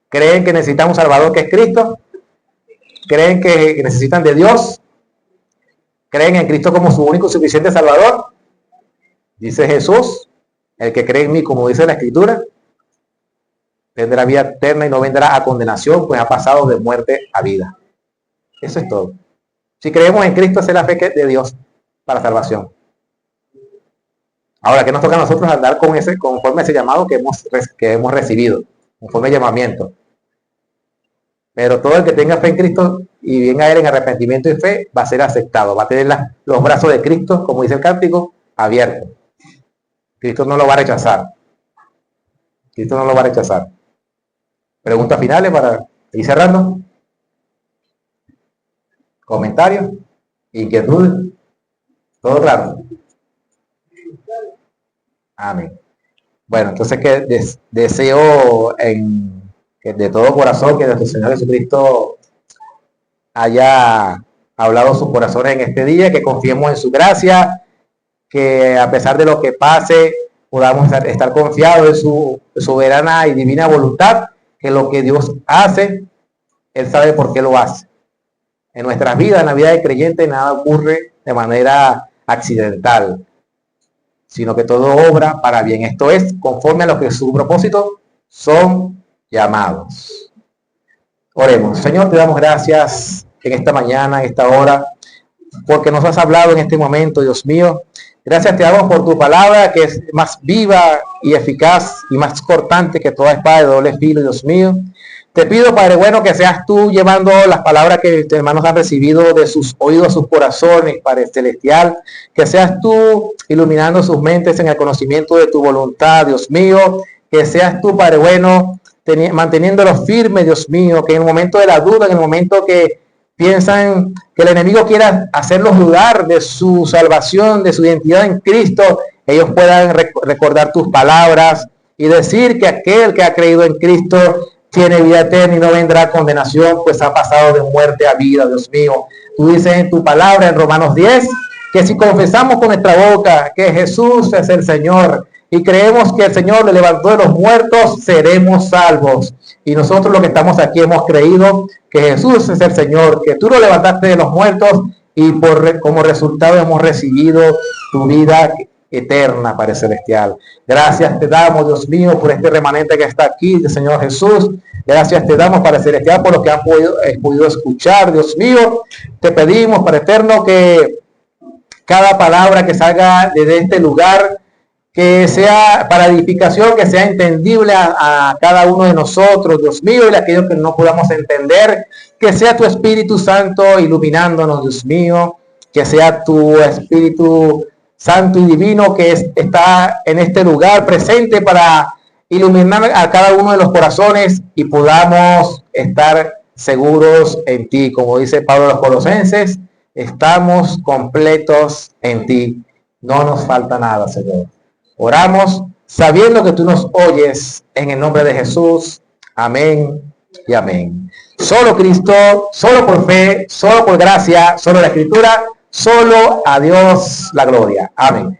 ¿Creen que necesitan un Salvador que es Cristo? ¿Creen que necesitan de Dios? ¿Creen en Cristo como su único y suficiente Salvador? Dice Jesús, el que cree en mí, como dice la Escritura, tendrá vida eterna y no vendrá a condenación, pues ha pasado de muerte a vida. Eso es todo. Si creemos en Cristo, esa es la fe de Dios para salvación. Ahora, ¿qué nos toca a nosotros andar conforme a ese llamado que hemos recibido? Conforme al llamamiento. Pero todo el que tenga fe en Cristo y venga a Él en arrepentimiento y fe, va a ser aceptado. Va a tener los brazos de Cristo, como dice el cántico, abiertos. Cristo no lo va a rechazar. Cristo no lo va a rechazar. Preguntas finales para ir cerrando. ¿Comentarios? ¿Inquietudes? ¿Todo claro? Amén. Bueno, entonces que deseo que de todo corazón que nuestro Señor Jesucristo haya hablado sus corazones en este día, que confiemos en su gracia, que a pesar de lo que pase, podamos estar confiados en su soberana y divina voluntad, que lo que Dios hace, Él sabe por qué lo hace. En nuestras vidas, en la vida de creyente, nada ocurre de manera accidental, sino que todo obra para bien. Esto es conforme a lo que su propósito son llamados. Oremos. Señor, te damos gracias en esta mañana, en esta hora, porque nos has hablado en este momento, Dios mío. Gracias te damos por tu palabra, que es más viva y eficaz y más cortante que toda espada de doble filo, Dios mío. Te pido, Padre bueno, que seas tú llevando las palabras que tus hermanos han recibido de sus oídos a sus corazones, Padre celestial. Que seas tú iluminando sus mentes en el conocimiento de tu voluntad, Dios mío. Que seas tú, Padre bueno, manteniéndolos firmes, Dios mío. Que en el momento de la duda, en el momento que piensan que el enemigo quiera hacerlos dudar de su salvación, de su identidad en Cristo, ellos puedan recordar tus palabras y decir que aquel que ha creído en Cristo tiene vida eterna y no vendrá condenación, pues ha pasado de muerte a vida, Dios mío. Tú dices en tu palabra en Romanos 10, que si confesamos con nuestra boca que Jesús es el Señor y creemos que el Señor le levantó de los muertos, seremos salvos. Y nosotros los que estamos aquí hemos creído que Jesús es el Señor, que tú lo levantaste de los muertos y como resultado hemos recibido tu vida eterna, Padre celestial. Gracias te damos, Dios mío, por este remanente que está aquí, Señor Jesús. Gracias te damos, Padre celestial, por lo que han podido escuchar, Dios mío. Te pedimos, Padre eterno, que cada palabra que salga desde este lugar, que sea para edificación, que sea entendible a cada uno de nosotros, Dios mío, y aquellos que no podamos entender, que sea tu Espíritu Santo iluminándonos, Dios mío, que sea tu Espíritu Santo y Divino que está en este lugar presente para iluminar a cada uno de los corazones y podamos estar seguros en ti. Como dice Pablo a los Colosenses, estamos completos en ti. No nos falta nada, Señor. Oramos sabiendo que tú nos oyes en el nombre de Jesús. Amén y amén. Solo Cristo, solo por fe, solo por gracia, solo la Escritura, solo a Dios la gloria. Amén.